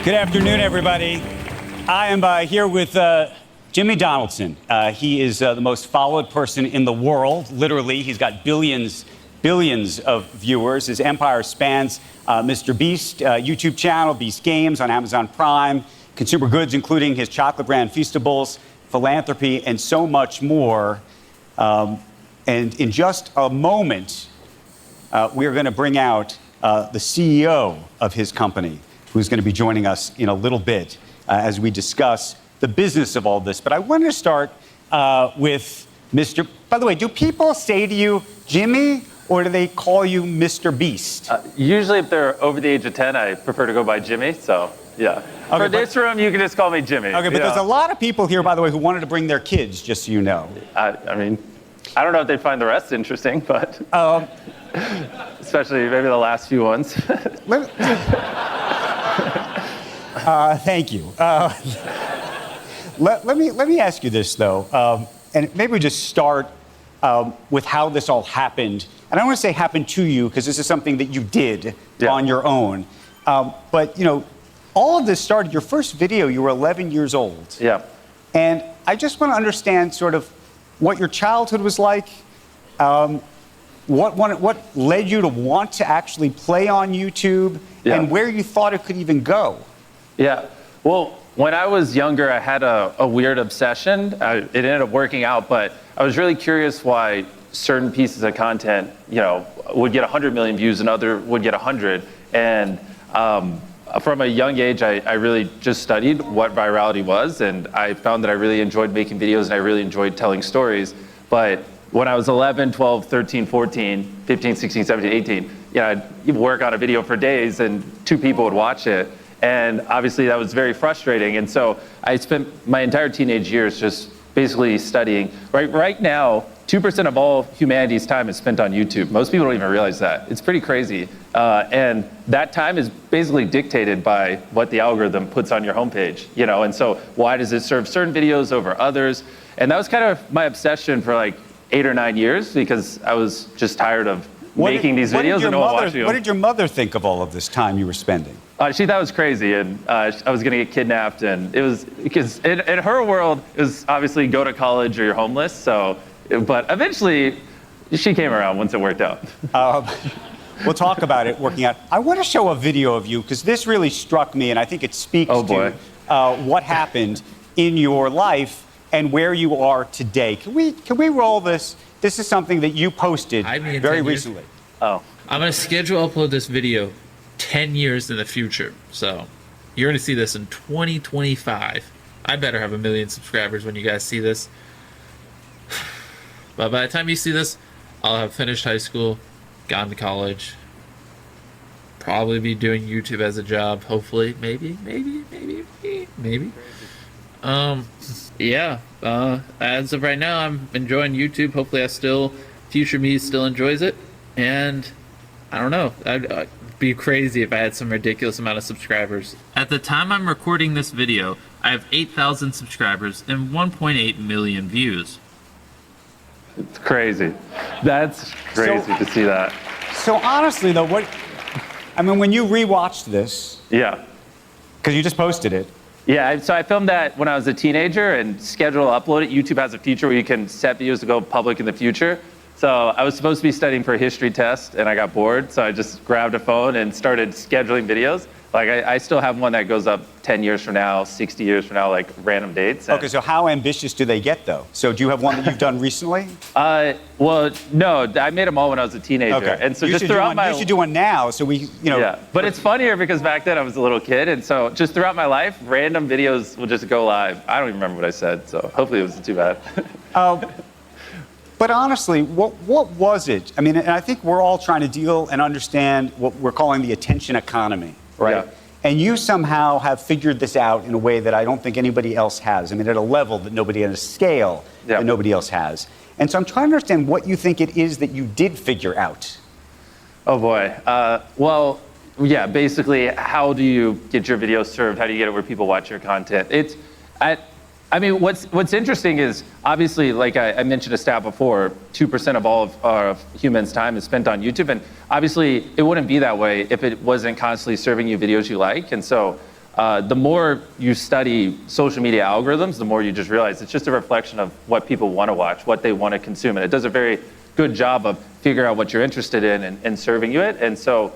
Good afternoon, everybody. I am here with Jimmy Donaldson. He is the most followed person in the world, literally. He's got billions of viewers. His empire spans Mr. Beast YouTube channel, Beast Games on Amazon Prime, consumer goods, including his chocolate brand Feastables, philanthropy, and so much more. And in just a moment, we are going to bring out the CEO of his company, who's going to be joining us in a little bit as we discuss the business of all this. But I want to start with Mr. By the way, do people say to you, Jimmy, or do they call you Mr. Beast? Usually if they're over the age of 10, I prefer to go by Jimmy, so yeah. Okay, for this room, you can just call me Jimmy. Okay, but there's a lot of people here, by the way, who wanted to bring their kids, just so you know. I mean, I don't know if they'd find the rest interesting, but especially maybe the last few ones. Thank you. Let me ask you this, though, and maybe we just start with how this all happened. And I don't want to say happened to you, because this is something that you did on your own. But, you know, all of this started, your first video, you were 11 years old. Yeah. And I just want to understand sort of what your childhood was like, what led you to want to actually play on YouTube, and where you thought it could even go. Yeah, well, when I was younger, I had a weird obsession. It ended up working out, but I was really curious why certain pieces of content, you know, would get 100 million views and other would get 100. And from a young age, I really just studied what virality was, and I found that I really enjoyed making videos and I really enjoyed telling stories. But when I was 11, 12, 13, 14, 15, 16, 17, 18, you know, I'd work on a video for days and 2 people would watch it. And obviously that was very frustrating. And so I spent my entire teenage years just basically studying. Right now, 2% of all humanity's time is spent on YouTube. Most people don't even realize that. It's pretty crazy. And that time is basically dictated by what the algorithm puts on your homepage, you know? And so why does it serve certain videos over others? And that was kind of my obsession for like 8 or 9 years, because I was just tired of making these videos and no one watching them. What did your mother think of all of this time you were spending? She thought it was crazy, and I was going to get kidnapped, and it was because in her world, it was obviously go to college or you're homeless. So, but eventually, she came around once it worked out. We'll talk about it working out. I want to show a video of you, because this really struck me, and I think it speaks to what happened in your life and where you are today. Can we roll this? This is something that you posted very recently. Oh. I'm going to schedule upload this video 10 years in the future. So you're going to see this in 2025. I better have 1 million subscribers when you guys see this. But by the time you see this, I'll have finished high school, gone to college, probably be doing YouTube as a job, hopefully. Maybe. As of right now, I'm enjoying YouTube. Hopefully future me still enjoys it. And I don't know, I'd be crazy if I had some ridiculous amount of subscribers. At the time I'm recording this video, I have 8,000 subscribers and 1.8 million views. It's crazy. That's crazy to see that. So honestly though, when you rewatched this. Yeah. Because you just posted it. Yeah, so I filmed that when I was a teenager and scheduled to upload it. YouTube has a feature where you can set videos to go public in the future. So I was supposed to be studying for a history test and I got bored. So I just grabbed a phone and started scheduling videos. Like I still have one that goes up 10 years from now, 60 years from now, like random dates. Okay, so how ambitious do they get though? So do you have one that you've done recently? Well, no, I made them all when I was a teenager. Okay. And so you just throughout you should do one now, so we, you know. Yeah, but it's funnier because back then I was a little kid, and so just throughout my life, random videos will just go live. I don't even remember what I said, so hopefully it wasn't too bad. But honestly, what was it? I mean, and I think we're all trying to deal and understand what we're calling the attention economy, right? Yeah. And you somehow have figured this out in a way that I don't think anybody else has. I mean, at a level that nobody, at a scale that nobody else has. And so I'm trying to understand what you think it is that you did figure out. Oh boy. Well, yeah, basically, how do you get your videos served? How do you get it where people watch your content? I mean, what's interesting is, obviously, like I mentioned a stat before, 2% of all of humans' time is spent on YouTube. And obviously, it wouldn't be that way if it wasn't constantly serving you videos you like. And so the more you study social media algorithms, the more you just realize it's just a reflection of what people want to watch, what they want to consume. And it does a very good job of figuring out what you're interested in and serving you it. And so,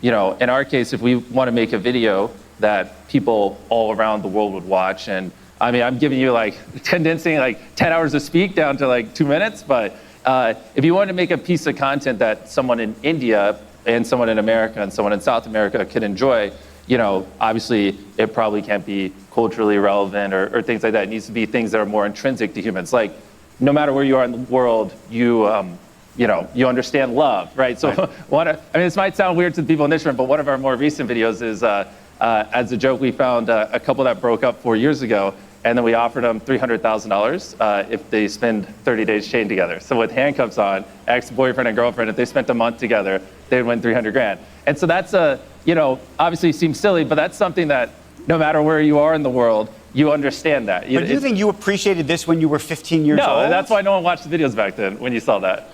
you know, in our case, if we want to make a video that people all around the world would watch, and I mean, I'm giving you like condensing like 10 hours of speak down to like 2 minutes, but if you want to make a piece of content that someone in India and someone in America and someone in South America could enjoy, you know, obviously it probably can't be culturally relevant or things like that. It needs to be things that are more intrinsic to humans. Like, no matter where you are in the world, you know, you understand love, right? So I mean, this might sound weird to the people in this room, but one of our more recent videos is, as a joke, we found a couple that broke up 4 years ago, and then we offered them $300,000 if they spend 30 days chained together. So with handcuffs on, ex-boyfriend and girlfriend, if they spent a month together, they'd win 300 grand. And so that's you know, obviously seems silly, but that's something that no matter where you are in the world, you understand that. But do you think you appreciated this when you were 15 years old? No, that's why no one watched the videos back then when you saw that.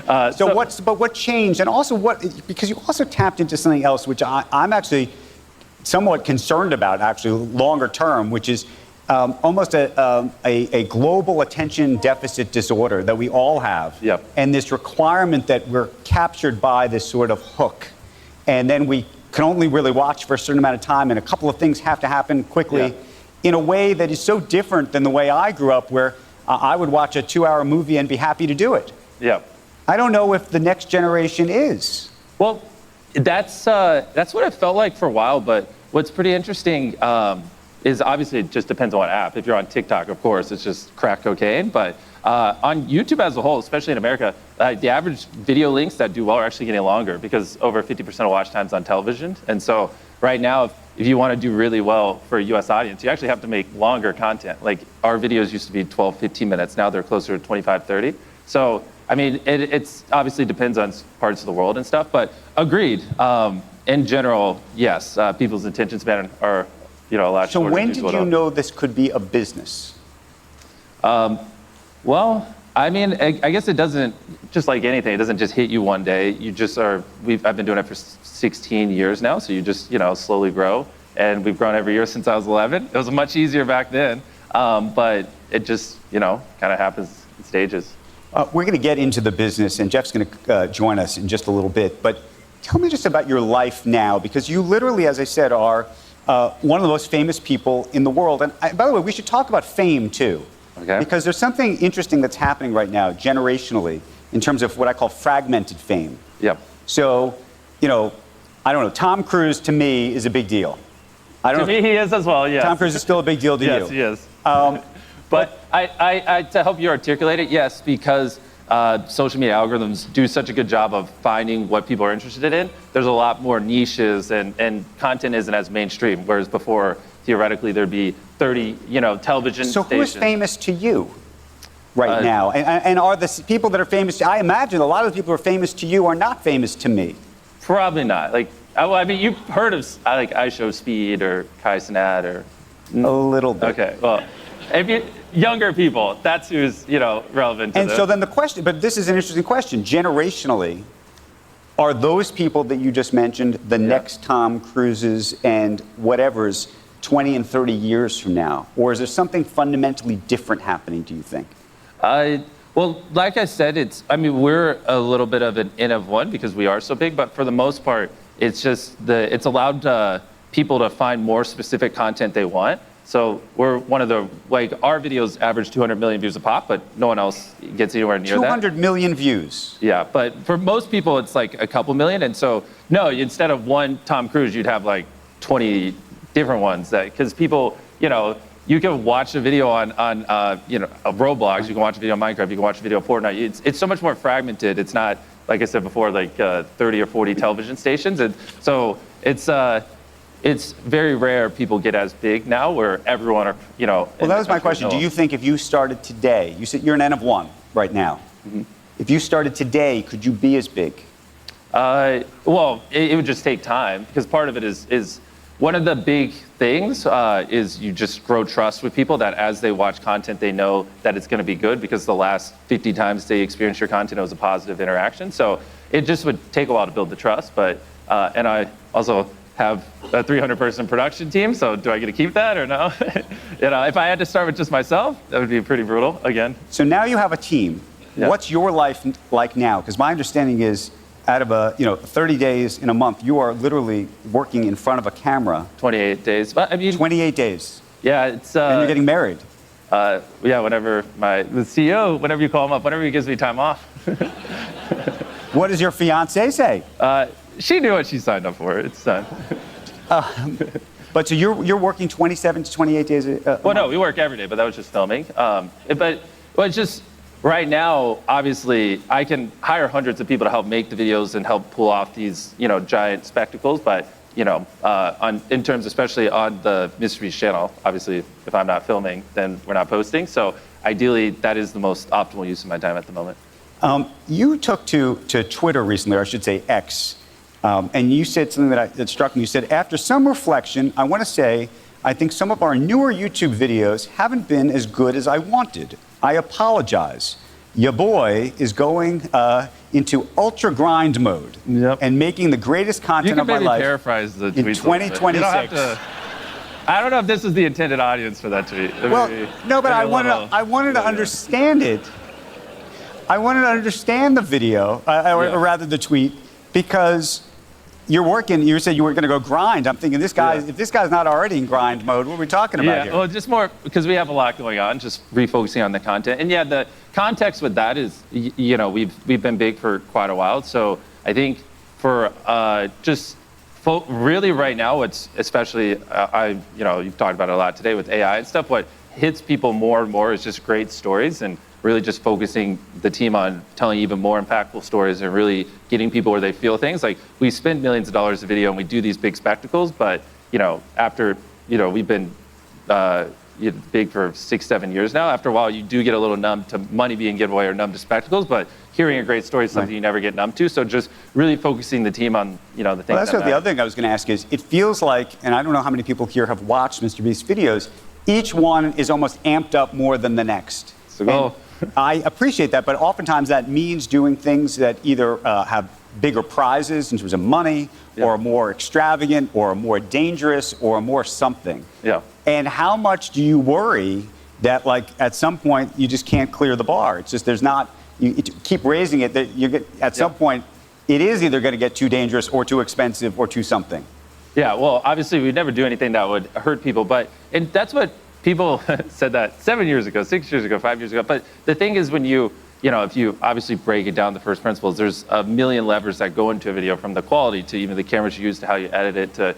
But what changed? And also because you also tapped into something else, which I'm actually somewhat concerned about, actually, longer term, which is almost a global attention deficit disorder that we all have. Yep. And this requirement that we're captured by this sort of hook. And then we can only really watch for a certain amount of time, and a couple of things have to happen quickly in a way that is so different than the way I grew up, where I would watch a 2-hour movie and be happy to do it. Yeah. I don't know if the next generation is. Well, that's what it felt like for a while, but what's pretty interesting is obviously it just depends on what app. If you're on TikTok, of course, it's just crack cocaine, but on YouTube as a whole, especially in America, the average video links that do well are actually getting longer because over 50% of watch time's on television. And so right now, if you want to do really well for a US audience, you actually have to make longer content. Like our videos used to be 12, 15 minutes. Now they're closer to 25, 30. So, I mean, it's obviously depends on parts of the world and stuff, but agreed. In general, yes, people's attention span are, you know, a lot shorter. So when did you know this could be a business? Well, I mean, I guess it doesn't, just like anything, it doesn't just hit you one day. You just are, I've been doing it for 16 years now, so you just, you know, slowly grow. And we've grown every year since I was 11. It was much easier back then, but it just, you know, kind of happens in stages. We're going to get into the business, and Jeff's going to join us in just a little bit. But tell me just about your life now, because you literally, as I said, are one of the most famous people in the world. And by the way, we should talk about fame, too. Okay. Because there's something interesting that's happening right now, generationally, in terms of what I call fragmented fame. Yep. So, you know, I don't know, Tom Cruise to me is a big deal. I don't To me, he is as well, yes. Tom Cruise is still a big deal to you. Yes, he is. But I to help you articulate it, yes, because social media algorithms do such a good job of finding what people are interested in. There's a lot more niches, and content isn't as mainstream, whereas before, theoretically, there'd be 30, you know, television So stations. who is famous to you right now? And are the people that are famous to, I imagine a lot of the people who are famous to you are not famous to me. Probably not. Like, I mean, you've heard of like I Show Speed or Kai Cenat or... A little bit. Okay, well, if you, younger people, that's who's, you know, relevant to And so then the question, but this is an interesting question, generationally, are those people that you just mentioned the next Tom Cruises and whatevers 20 and 30 years from now? Or is there something fundamentally different happening, do you think? Well, like I said, I mean, we're a little bit of an N of one because we are so big, but for the most part, it's just it's allowed people to find more specific content they want. So we're one of the, like, our videos average 200 million views a pop, but no one else gets anywhere near that. 200 million views. Yeah, but for most people, it's like a couple million. And so, no, instead of one Tom Cruise, you'd have like 20 different ones because people, you know, you can watch a video on you know, Roblox, you can watch a video on Minecraft, you can watch a video on Fortnite. It's so much more fragmented. It's not, like I said before, like 30 or 40 television stations. And so it's very rare people get as big now where everyone are, you know. Well, that was my question. Do you think if you started today, you said you're an N of one right now. Mm-hmm. If you started today, could you be as big? Well, it would just take time because part of it is one of the big things is you just grow trust with people that as they watch content, they know that it's going to be good because the last 50 times they experienced your content, it was a positive interaction. So it just would take a while to build the trust. But, and I also have a 300-person production team. So do I get to keep that or no? If I had to start with just myself, that would be pretty brutal again. So now you have a team. Yeah. What's your life like now? Because my understanding is, out of 30 days in a month, you are literally working in front of a camera. 28 days. But I mean, 28 days. Yeah, it's. And you're getting married. Yeah, whenever the CEO, whenever you call him up, whenever he gives me time off. What does your fiance say? She knew what she signed up for. It's done. But so you're working 27 to 28 days a Well, no, month? we work every day, but that was just filming. But it's just right now. Obviously, I can hire hundreds of people to help make the videos and help pull off these giant spectacles. But in terms, especially on the Mr. Beast channel, obviously, if I'm not filming, then we're not posting. So ideally, that is the most optimal use of my time at the moment. You took to Twitter recently, or I should say X, and you said something that struck me. You said, after some reflection, I want to say, I think some of our newer YouTube videos haven't been as good as I wanted. I apologize. Your boy is going into ultra grind mode and making the greatest content of my life. You can maybe paraphrase the tweet in 2026. I don't know if this is the intended audience for that tweet. No, but I wanted to understand it. I wanted to understand the video, or rather the tweet, because you're working. You said you were going to go grind. I'm thinking if this guy's not already in grind mode, what are we talking about here? Well, just more because we have a lot going on. Just refocusing on the content, and the context with that is, we've been big for quite a while. So I think for really right now, what's especially you've talked about it a lot today with AI and stuff. What hits people more and more is just great stories and really just focusing the team on telling even more impactful stories and really getting people where they feel things. Like, we spend millions of dollars a video and we do these big spectacles, but after we've been big for 6-7 years now. After a while, you do get a little numb to money being given away or numb to spectacles, but hearing a great story is something you never get numb to. So just really focusing the team on the things. Well, that's what the other thing I was going to ask is, it feels like, and I don't know how many people here have watched Mr. Beast's videos, each one is almost amped up more than the next. So I appreciate that, but oftentimes that means doing things that either have bigger prizes in terms of money, or more extravagant, or more dangerous, or more something. Yeah. And how much do you worry that, like, at some point you just can't clear the bar? It's just you keep raising it, that at some point it is either going to get too dangerous or too expensive or too something. Yeah, well, obviously we'd never do anything that would hurt people, and that's what people said that 7 years ago, 6 years ago, 5 years ago. But the thing is, when if you obviously break it down, the first principles, there's a million levers that go into a video, from the quality to even the cameras you use to how you edit it to,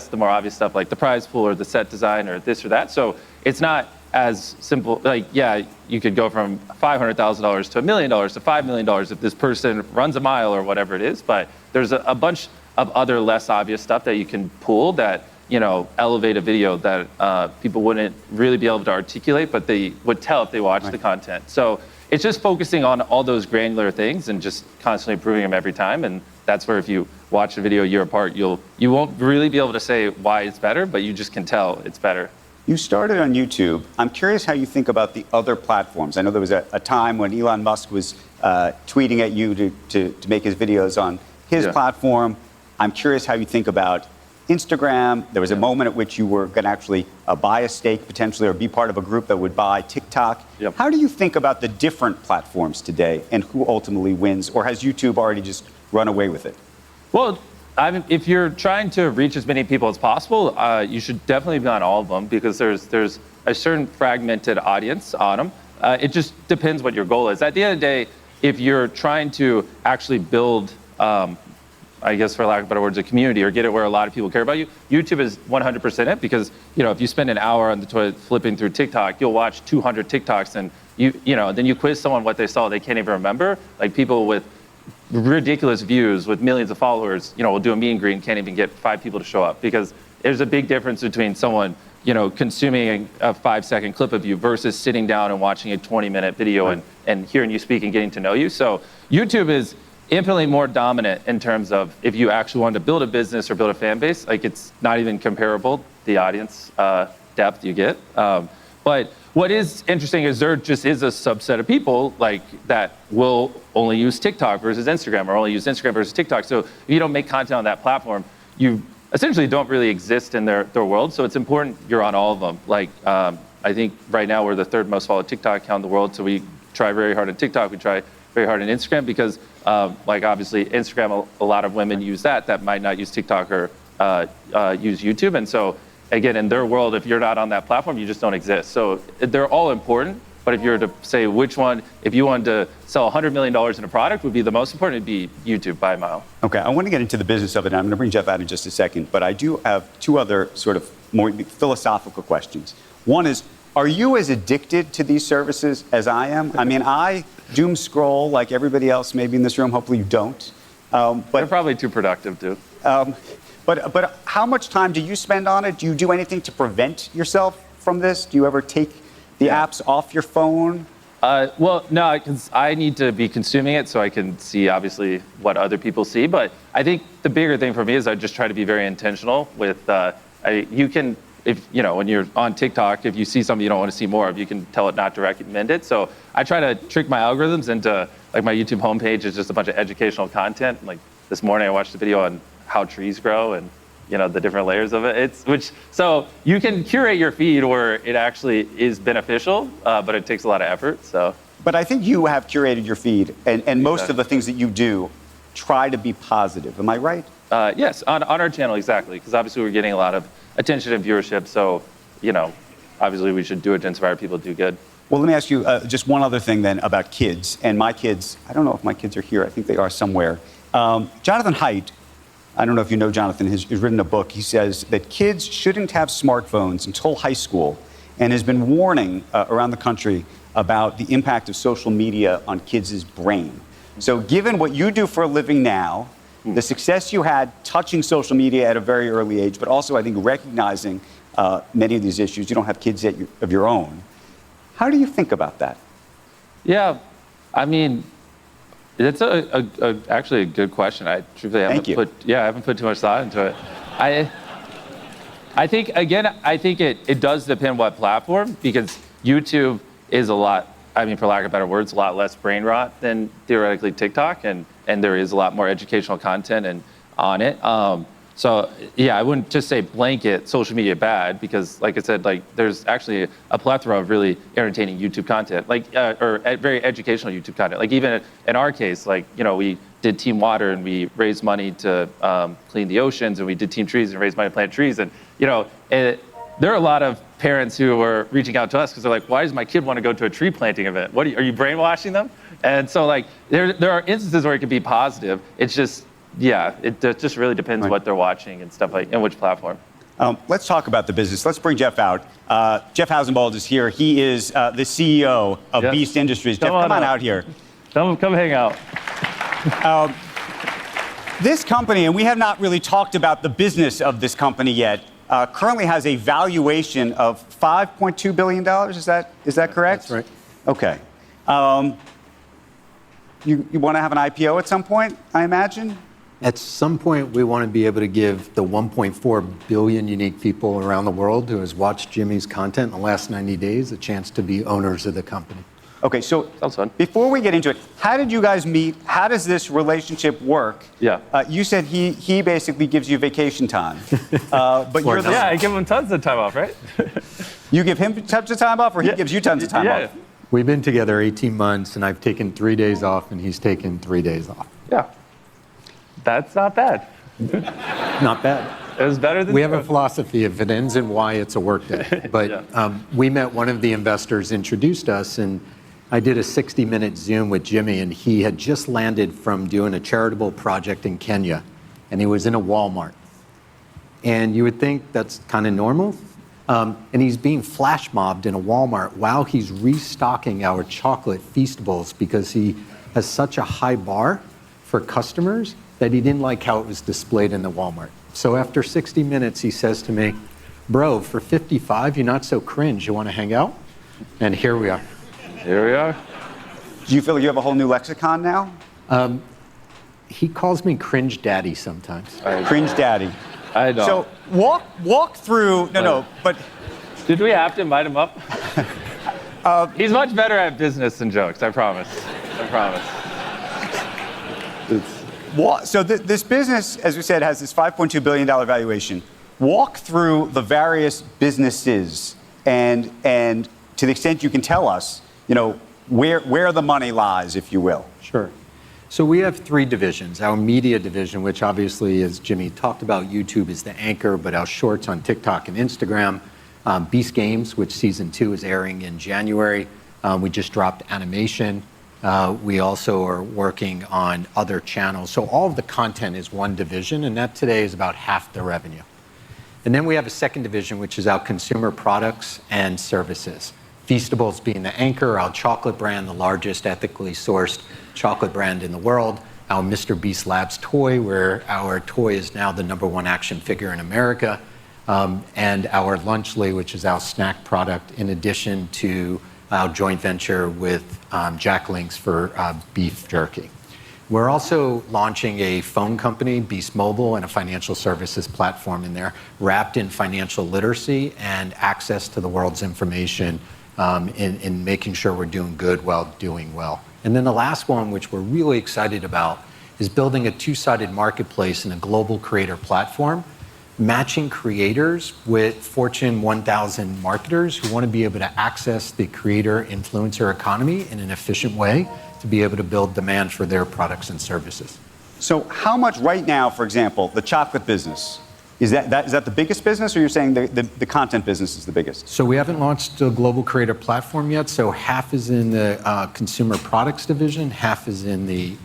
the more obvious stuff like the prize pool or the set design or this or that. So it's not as simple. Like, you could go from $500,000 to $1 million to $5 million if this person runs a mile or whatever it is. But there's a bunch of other less obvious stuff that you can pull that elevate a video that people wouldn't really be able to articulate, but they would tell if they watched the content. So it's just focusing on all those granular things and just constantly improving them every time. And that's where, if you watch a video a year apart, you won't really be able to say why it's better, but you just can tell it's better. You started on YouTube. I'm curious how you think about the other platforms. I know there was a time when Elon Musk was tweeting at you to make his videos on his platform. I'm curious how you think about Instagram. There was a moment at which you were going to actually buy a stake potentially, or be part of a group that would buy TikTok. How do you think about the different platforms today and who ultimately wins, or has YouTube already just run away with it? Well, if you're trying to reach as many people as possible, you should definitely be on all of them, because there's a certain fragmented audience on them. It just depends what your goal is. At the end of the day, if you're trying to actually build I guess, for lack of better words, a community, or get it where a lot of people care about you, YouTube is 100% it, because if you spend an hour on the toilet flipping through TikTok, you'll watch 200 TikToks, and then you quiz someone what they saw, they can't even remember. Like, people with ridiculous views with millions of followers, will do a meet and greet and can't even get 5 people to show up, because there's a big difference between someone consuming a 5-second clip of you versus sitting down and watching a 20-minute video and hearing you speak and getting to know you. So YouTube is infinitely more dominant in terms of, if you actually wanted to build a business or build a fan base, like, it's not even comparable, the audience depth you get. But what is interesting is there just is a subset of people that will only use TikTok versus Instagram, or only use Instagram versus TikTok. So if you don't make content on that platform, you essentially don't really exist in their world. So it's important you're on all of them. Like, I think right now we're the third most followed TikTok account in the world. So we try very hard on TikTok. We try very hard on Instagram because, like, obviously Instagram, a lot of women use that might not use TikTok or use YouTube. And so, again, in their world, if you're not on that platform, you just don't exist. So they're all important. But if you were to say which one, if you wanted to sell $100 million in a product, would be the most important, it'd be YouTube by a mile. Okay, I want to get into the business of it, and I'm going to bring Jeff out in just a second, but I do have two other sort of more philosophical questions. One is, are you as addicted to these services as I am? I mean, I doom scroll like everybody else maybe in this room. Hopefully you don't. But they're probably too productive, too. But how much time do you spend on it? Do you do anything to prevent yourself from this? Do you ever take the apps off your phone? Well, no, because I need to be consuming it so I can see, obviously, what other people see. But I think the bigger thing for me is I just try to be very intentional with, you can, if you know, when you're on TikTok, if you see something you don't want to see more of, you can tell it not to recommend it. So I try to trick my algorithms into, like, my YouTube homepage is just a bunch of educational content. Like this morning I watched a video on how trees grow and, you know, the different layers of it. So you can curate your feed where it actually is beneficial, but it takes a lot of effort. So. But I think you have curated your feed, and most of the things that you do try to be positive. Am I right? Yes, on our channel, exactly. Because obviously we're getting a lot of attention and viewership. So, you know, obviously we should do it to inspire people to do good. Well, let me ask you just one other thing then about kids. And my kids, I don't know if my kids are here. I think they are somewhere. Jonathan Haidt, I don't know if you know Jonathan, has written a book. He says that kids shouldn't have smartphones until high school and has been warning around the country about the impact of social media on kids' brain. So given what you do for a living now, the success you had touching social media at a very early age, but also I think recognizing many of these issues, you don't have kids yet of your own. How do you think about that? Yeah, I mean, it's actually a good question. I truthfully haven't put too much thought into it. I think it does depend what platform, because YouTube is a lot, I mean, for lack of better words, a lot less brain rot than theoretically TikTok, and there is a lot more educational content on it. So yeah, I wouldn't just say blanket social media bad, because like I said, like there's actually a plethora of really entertaining YouTube content, like or very educational YouTube content. Like even in our case, like, you know, we did Team Water and we raised money to clean the oceans, and we did Team Trees and raised money to plant trees. And you know, there are a lot of parents who were reaching out to us because they're like, why does my kid want to go to a tree planting event? Are you brainwashing them? And so like there are instances where it can be positive. It's just, yeah, it just really depends what they're watching and stuff like, and which platform. Let's talk about the business. Let's bring Jeff out. Jeff Hausenbald is here. He is the CEO of Beast Industries. Jeff, come on out here. Come hang out. This company, and we have not really talked about the business of this company yet, currently has a valuation of $5.2 billion. Is that correct? That's right. Okay. You want to have an IPO at some point, I imagine? At some point, we want to be able to give the 1.4 billion unique people around the world who has watched Jimmy's content in the last 90 days a chance to be owners of the company. Okay, so sounds fun. Before we get into it, how did you guys meet? How does this relationship work? Yeah. You said he basically gives you vacation time, but you're the, I give him tons of time off, right? You give him tons of time off, or he gives you tons of time off? We've been together 18 months, and I've taken 3 days off, and he's taken 3 days off. Yeah. That's not bad. Not bad. It was better than we have a philosophy of it ends and why it's a work day. But we met one of the investors, introduced us, and I did a 60-minute Zoom with Jimmy, and he had just landed from doing a charitable project in Kenya, and he was in a Walmart. And you would think that's kind of normal. And he's being flash mobbed in a Walmart while he's restocking our chocolate Feastables because he has such a high bar for customers that he didn't like how it was displayed in the Walmart. So after 60 minutes, he says to me, bro, for 55, you're not so cringe. You want to hang out? And here we are. Here we are. Do you feel like you have a whole new lexicon now? He calls me cringe daddy sometimes. Cringe daddy. I don't. So walk through, but. Did we have to invite him up? He's much better at business than jokes, I promise. I promise. So this business, as we said, has this $5.2 billion valuation. Walk through the various businesses and to the extent you can tell us, where the money lies, if you will. Sure. So we have three divisions. Our media division, which obviously, as Jimmy talked about, YouTube is the anchor, but our shorts on TikTok and Instagram. Beast Games, which season 2 is airing in January. We just dropped animation. We also are working on other channels. So all of the content is one division, and that today is about half the revenue. And then we have a second division, which is our consumer products and services. Feastables being the anchor, our chocolate brand, the largest ethically sourced chocolate brand in the world. Our Mr. Beast Labs toy, where our toy is now the #1 action figure in America. And our Lunchly, which is our snack product, in addition to our joint venture with Jack Links for beef jerky. We're also launching a phone company, Beast Mobile, and a financial services platform in there, wrapped in financial literacy and access to the world's information in making sure we're doing good while doing well. And then the last one, which we're really excited about, is building a two-sided marketplace and a global creator platform, matching creators with Fortune 1000 marketers who want to be able to access the creator influencer economy in an efficient way to be able to build demand for their products and services. So how much right now, for example, the chocolate business, is that the biggest business, or you're saying the content business is the biggest? So we haven't launched a global creator platform yet, so half is in the consumer products division, half is in the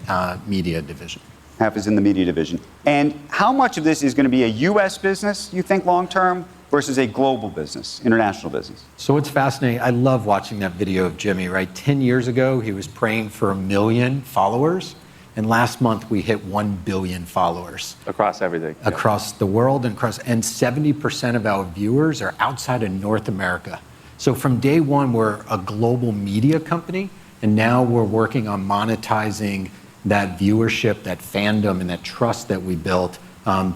media division. Half is in the media division. And how much of this is going to be a U.S. business, you think, long-term, versus a global business, international business? So it's fascinating. I love watching that video of Jimmy, right? 10 years ago, he was praying for 1 million followers. And last month, we hit 1 billion followers. Across everything. Across the world and 70% of our viewers are outside of North America. So from day one, we're a global media company, and now we're working on monetizing that viewership, that fandom, and that trust that we built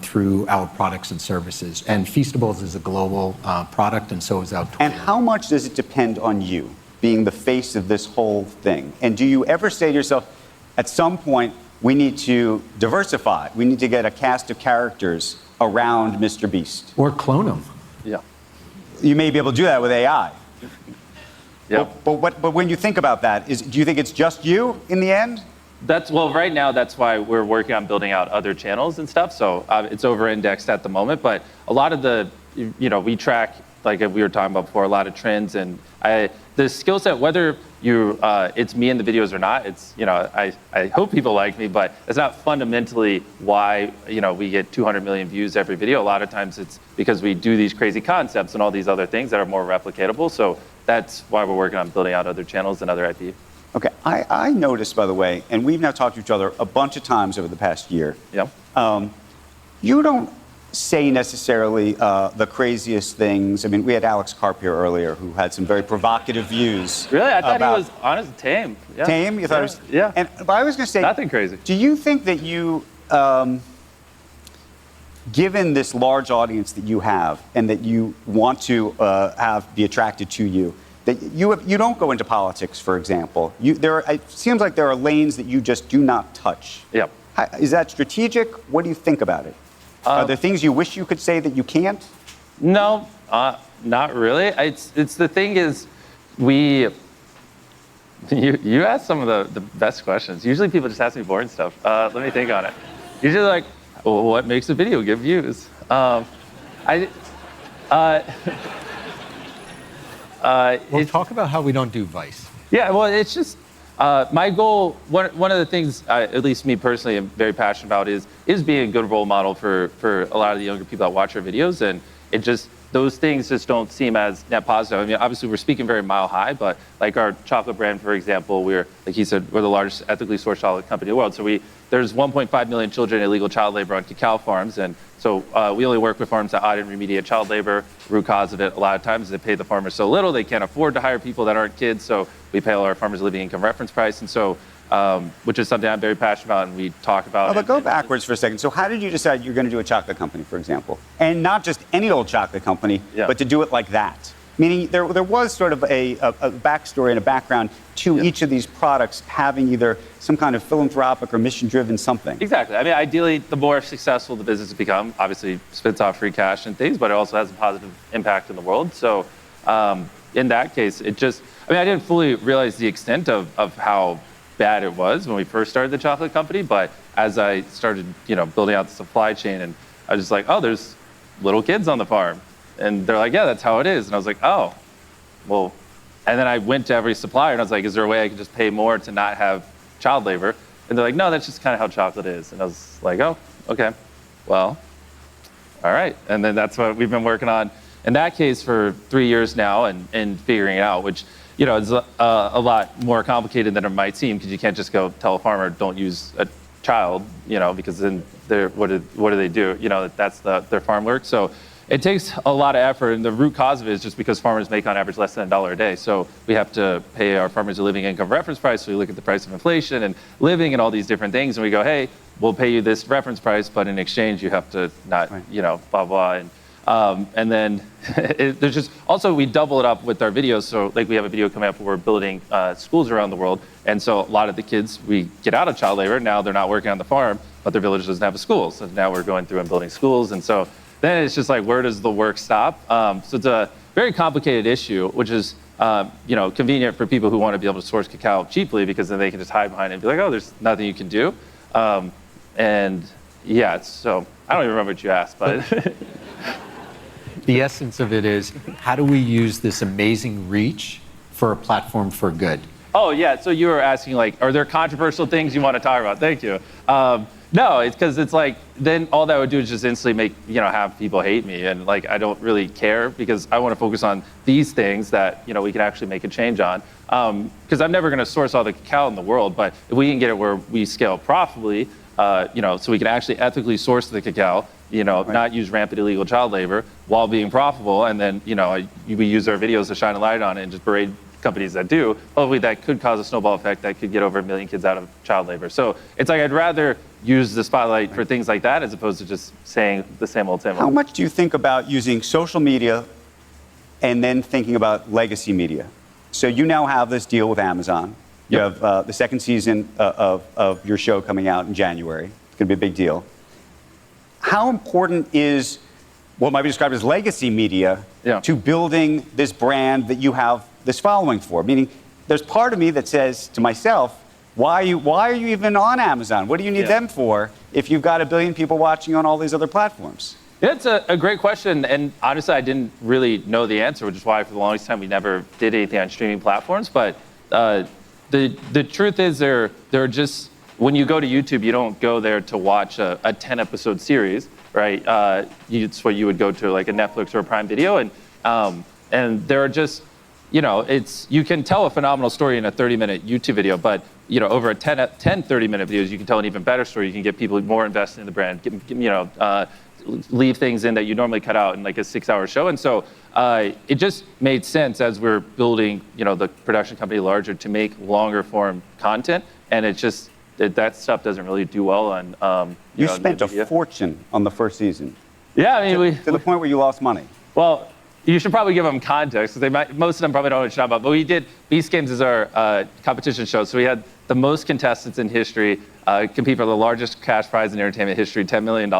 through our products and services. And Feastables is a global product, and so is our toy. And how much does it depend on you being the face of this whole thing? And do you ever say to yourself, at some point, we need to diversify. We need to get a cast of characters around Mr. Beast. Or clone them. Yeah. You may be able to do that with AI. Yeah. But when you think about that, do you think it's just you in the end? Right now, that's why we're working on building out other channels and stuff. So it's over-indexed at the moment. But a lot of we track, like we were talking about before, a lot of trends. And the skill set, whether it's me in the videos or not, it's, I hope people like me, but it's not fundamentally why, we get 200 million views every video. A lot of times it's because we do these crazy concepts and all these other things that are more replicatable. So that's why we're working on building out other channels and other IP. Okay, I noticed, by the way, and we've now talked to each other a bunch of times over the past year. Yep. You don't say necessarily the craziest things. I mean, we had Alex Karp here earlier, who had some very provocative views. Really? I thought he was honest, tame. Yeah. Tame? You thought it was? Yeah. But I was going to say, nothing crazy. Do you think that you, given this large audience that you have, and that you want to be attracted to you, that you don't go into politics, for example? It seems like there are lanes that you just do not touch. Yep. Is that strategic? What do you think about it? Are there things you wish you could say that you can't? No, not really. It's the thing is, you ask some of the best questions. Usually people just ask me boring stuff. Let me think on it. Usually like, well, what makes a video get views? Talk about how we don't do Vice. Yeah, well, it's just my goal. One of the things, at least me personally, am very passionate about is being a good role model for a lot of the younger people that watch our videos, and those things just don't seem as net positive. I mean, obviously we're speaking very mile high, but like our chocolate brand, for example, like he said, we're the largest ethically sourced chocolate company in the world. So there's 1.5 million children in illegal child labor on cacao farms, and so we only work with farms that audit and remediate child labor. Root cause of it, a lot of times, is they pay the farmers so little they can't afford to hire people that aren't kids. So we pay all our farmers a living income reference price, and so which is something I'm very passionate about, and we talk about. But go backwards for a second. So how did you decide you're going to do a chocolate company, for example, and not just any old chocolate company, but to do it like that? Meaning there was sort of a backstory and a background to each of these products having either some kind of philanthropic or mission-driven something. Exactly. I mean, ideally, the more successful the business has become, obviously spits off free cash and things, but it also has a positive impact in the world. So in that case, I didn't fully realize the extent of how bad it was when we first started the chocolate company, but as I started, building out the supply chain, and I was just like, oh, there's little kids on the farm. And they're like, yeah, that's how it is. And I was like, oh, well. And then I went to every supplier and I was like, is there a way I could just pay more to not have child labor? And they're like, no, that's just kind of how chocolate is. And I was like, oh, okay, well, all right. And then that's what we've been working on in that case for 3 years now and figuring it out, which, is a lot more complicated than it might seem, because you can't just go tell a farmer, don't use a child, because then what do they do? That's their farm work. So it takes a lot of effort, and the root cause of it is just because farmers make on average less than $1 a day. So we have to pay our farmers a living income reference price. So we look at the price of inflation and living and all these different things, and we go, hey, we'll pay you this reference price, but in exchange you have to not, blah, blah. And then there's just, also we double it up with our videos. So like we have a video coming up where we're building schools around the world. And so a lot of the kids, we get out of child labor. Now they're not working on the farm, but their village doesn't have a school. So now we're going through and building schools. And so then it's just like, where does the work stop? So it's a very complicated issue, which is convenient for people who want to be able to source cacao cheaply, because then they can just hide behind it and be like, oh, there's nothing you can do. And yeah, so I don't even remember what you asked, but the essence of it is, how do we use this amazing reach for a platform for good? Oh yeah, so you were asking like, are there controversial things you want to talk about? Thank you. No, it's because it's like, then all that would do is just instantly make, have people hate me. And like, I don't really care, because I want to focus on these things that, we can actually make a change on. Because I'm never going to source all the cacao in the world, but if we can get it where we scale profitably, so we can actually ethically source the cacao, not use rampant illegal child labor while being profitable. And then, we use our videos to shine a light on it and just berate companies that do. Hopefully that could cause a snowball effect that could get over 1 million kids out of child labor. So it's like, I'd rather use the spotlight for things like that as opposed to just saying the same old. How much do you think about using social media and then thinking about legacy media? So you now have this deal with Amazon. You have the second season of your show coming out in January. It's going to be a big deal. How important is what might be described as legacy media to building this brand that you have this following for? Meaning, there's part of me that says to myself, why are you even on Amazon? What do you need them for if you've got 1 billion people watching on all these other platforms? It's a great question, and honestly, I didn't really know the answer, which is why for the longest time we never did anything on streaming platforms. But the truth is, they're just, when you go to YouTube, you don't go there to watch a 10-episode series, right? It's what you would go to, like a Netflix or a Prime Video, and there are just, you can tell a phenomenal story in a 30-minute YouTube video, but over 10 30-minute videos, you can tell an even better story. You can get people more invested in the brand, leave things in that you normally cut out in like a 6-hour show. And so it just made sense as we're building, the production company larger, to make longer form content. And it's just, that stuff doesn't really do well on, you spent a fortune on the first season. Yeah, I mean, to the point where you lost money. Well, you should probably give them context, because most of them probably don't know what you're talking about. But we did, Beast Games is our competition show. So we had the most contestants in history compete for the largest cash prize in entertainment history, $10 million,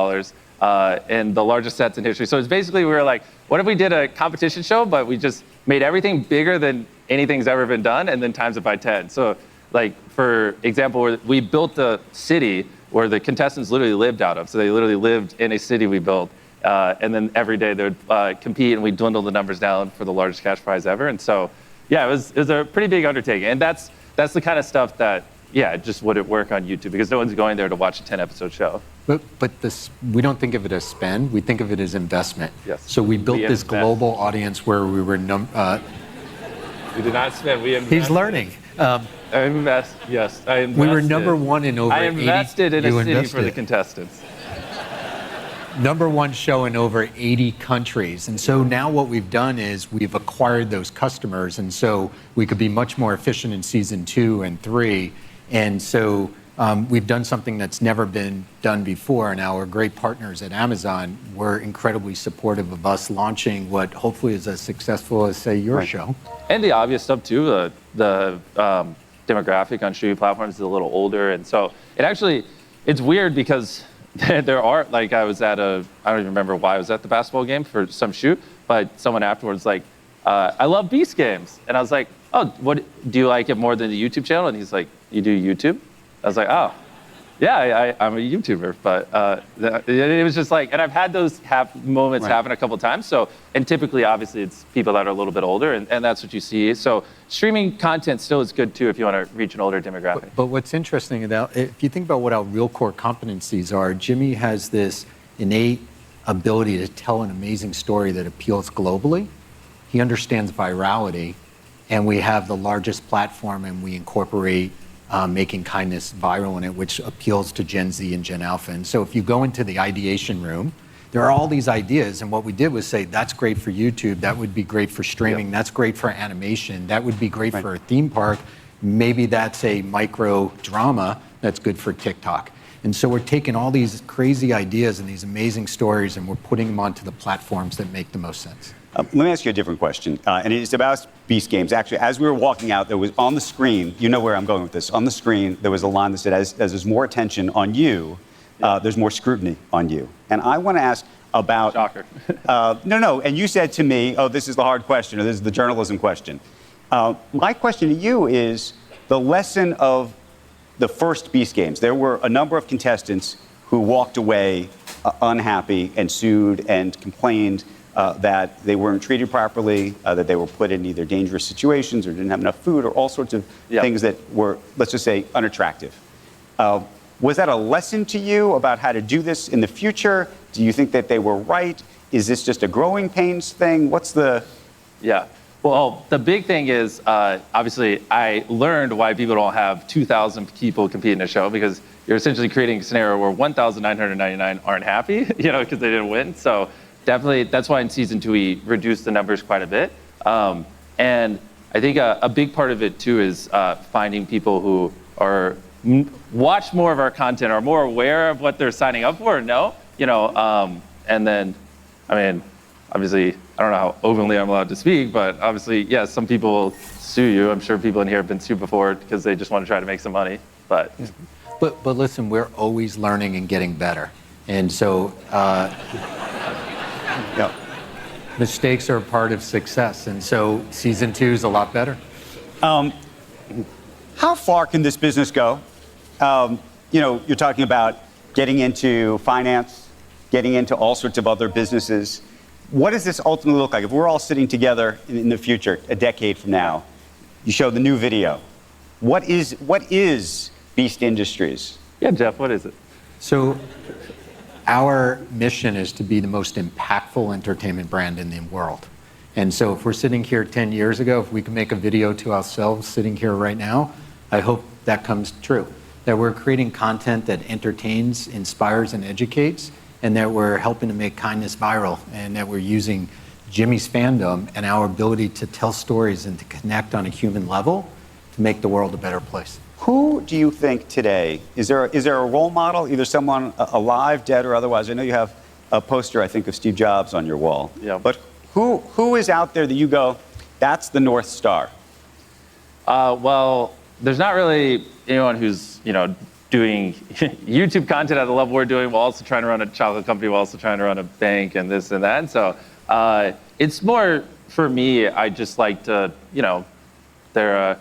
and the largest sets in history. So it's basically, we were like, what if we did a competition show, but we just made everything bigger than anything's ever been done, and then times it by 10. So like, for example, we built the city where the contestants literally lived out of. So they literally lived in a city we built. And then every day they would compete, and we dwindled the numbers down for the largest cash prize ever. And so, yeah, it was a pretty big undertaking. And that's the kind of stuff that, just wouldn't work on YouTube, because no one's going there to watch a 10-episode show. But this, we don't think of it as spend, we think of it as investment. Yes. So we built this global audience where we were we did not spend, we invested. He's learning. I invested. We were number one in over 80. I invested in a city for the contestants. Number one show in over 80 countries. And so now what we've done is we've acquired those customers, and so we could be much more efficient in season 2 and 3. And so we've done something that's never been done before, and our great partners at Amazon were incredibly supportive of us launching what hopefully is as successful as, say, your show. And the obvious stuff too, the demographic on streaming platforms is a little older, and so it's weird because there are, like, I don't even remember why I was at the basketball game for some shoot, but someone afterwards like, I love Beast games, and I was like, oh, what do you like it more than the YouTube channel? And he's like, you do YouTube? I was like, oh, yeah, I'm a YouTuber, but it was just like, and I've had those moments happen a couple times. So, and typically, obviously, it's people that are a little bit older, and that's what you see. So, streaming content still is good too if you want to reach an older demographic. But what's interesting about, if you think about what our real core competencies are, Jimmy has this innate ability to tell an amazing story that appeals globally. He understands virality, and we have the largest platform, and we incorporate making kindness viral in it, which appeals to Gen Z and Gen Alpha. And so if you go into the ideation room, there are all these ideas, and what we did was say, that's great for YouTube, that would be great for streaming, that's great for animation, that would be great for a theme park, maybe that's a micro drama that's good for TikTok. And so we're taking all these crazy ideas and these amazing stories, and we're putting them onto the platforms that make the most sense. Let me ask you a different question, and it's about Beast Games. Actually, as we were walking out, there was on the screen, you know where I'm going with this, on the screen, there was a line that said, as there's more attention on you, there's more scrutiny on you. And I want to ask about... Shocker. No, and you said to me, oh, this is the hard question, or this is the journalism question. My question to you is the lesson of the first Beast Games. There were a number of contestants who walked away unhappy and sued and complained that they weren't treated properly, that they were put in either dangerous situations or didn't have enough food or all sorts of things that were, let's just say, unattractive. Was that a lesson to you about how to do this in the future? Do you think that they were right? Is this just a growing pains thing? What's the... Yeah. Well, the big thing is, obviously, I learned why people don't have 2,000 people compete in a show, because you're essentially creating a scenario where 1,999 aren't happy, because they didn't win. So definitely, that's why in season 2 we reduced the numbers quite a bit. And I think a big part of it too is finding people who are watch more of our content, are more aware of what they're signing up for, and then, I mean, obviously, I don't know how openly I'm allowed to speak, but obviously, yes, some people will sue you. I'm sure people in here have been sued before because they just want to try to make some money. But listen, we're always learning and getting better, and so mistakes are a part of success. And so season 2 is a lot better. How far can this business go? You're talking about getting into finance, getting into all sorts of other businesses. What does this ultimately look like? If we're all sitting together in the future, a decade from now, you show the new video. What is Beast Industries? Yeah, Jeff, what is it? So our mission is to be the most impactful entertainment brand in the world. And so if we're sitting here 10 years ago, if we can make a video to ourselves sitting here right now, I hope that comes true. That we're creating content that entertains, inspires, and educates, and that we're helping to make kindness viral, and that we're using Jimmy's fandom and our ability to tell stories and to connect on a human level to make the world a better place. Who do you think today, is there a role model, either someone alive, dead, or otherwise? I know you have a poster, I think, of Steve Jobs on your wall. Yeah. But who is out there that you go, that's the North Star? Well, there's not really anyone who's, doing YouTube content at the level we're doing while also trying to run a chocolate company, while also trying to run a bank and this and that. And so it's more, for me, I just like to, they're,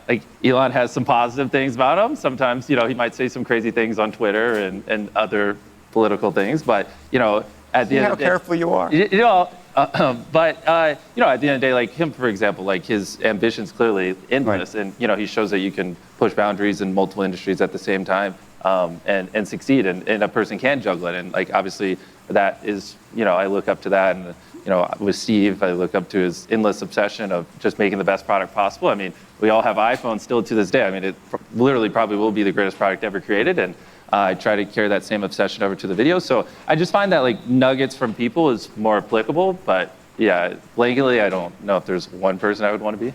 like Elon has some positive things about him. Sometimes, he might say some crazy things on Twitter and other political things, but, at the end of the day, how careful you are. But at the end of the day, like him, for example, like his ambition's clearly endless, and he shows that you can push boundaries in multiple industries at the same time and succeed, and a person can juggle it. And like obviously, that is I look up to that, and with Steve, I look up to his endless obsession of just making the best product possible. I mean, we all have iPhones still to this day. I mean, it literally probably will be the greatest product ever created, and I try to carry that same obsession over to the video. So I just find that like nuggets from people is more applicable. But yeah, blankly, I don't know if there's one person I would want to be.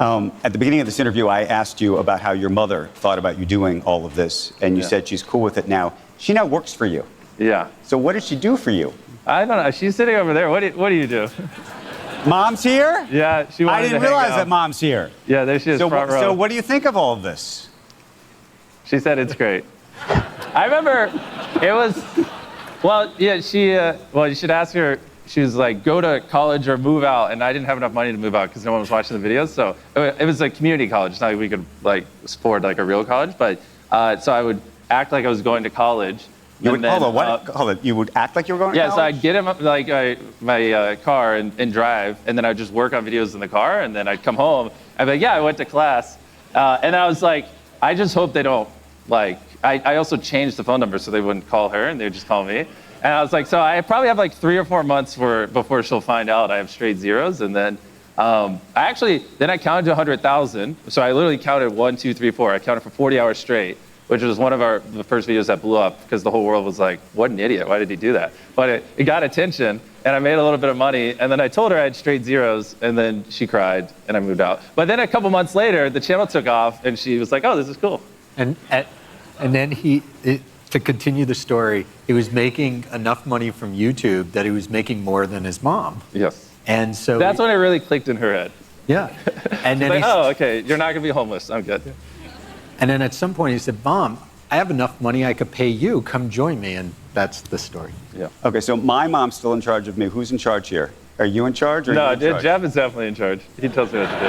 At the beginning of this interview, I asked you about how your mother thought about you doing all of this, and you said she's cool with it now. She now works for you. Yeah. So what did she do for you? I don't know. She's sitting over there. What do you do? Mom's here? Yeah, she wanted I didn't to hang realize out. that Mom's here. Yeah, there she is, front row. So what do you think of all of this? She said it's great. I remember it was, well, yeah, you should ask her. She was like, go to college or move out. And I didn't have enough money to move out because no one was watching the videos. So it was a community college. It's not like we could like afford like a real college. But so I would act like I was going to college. You would, hold on, you would act like you were going to college? So I'd get in like my car and drive. And then I'd just work on videos in the car. And then I'd come home. I'd be like, yeah, I went to class. And I was like, I just hope they don't like, I also changed the phone number so they wouldn't call her and they would just call me. And I was like, so I probably have like 3 or 4 months before she'll find out I have straight zeros. And then I counted to 100,000. So I literally counted 1, 2, 3, 4. I counted for 40 hours straight, which was one of the first videos that blew up because the whole world was like, what an idiot. Why did he do that? But it got attention and I made a little bit of money. And then I told her I had straight zeros and then she cried and I moved out. But then a couple months later, the channel took off and she was like, oh, this is cool. And then to continue the story, he was making enough money from YouTube that he was making more than his mom. Yes. And so that's when it really clicked in her head. Yeah. And then like, oh, okay, you're not gonna be homeless. I'm good. And then at some point he said, Mom, I have enough money I could pay you. Come join me. And that's the story. Yeah. Okay, so my mom's still in charge of me. Who's in charge here? Are you in charge? Or no, you in charge? Jeff is definitely in charge. He tells me what to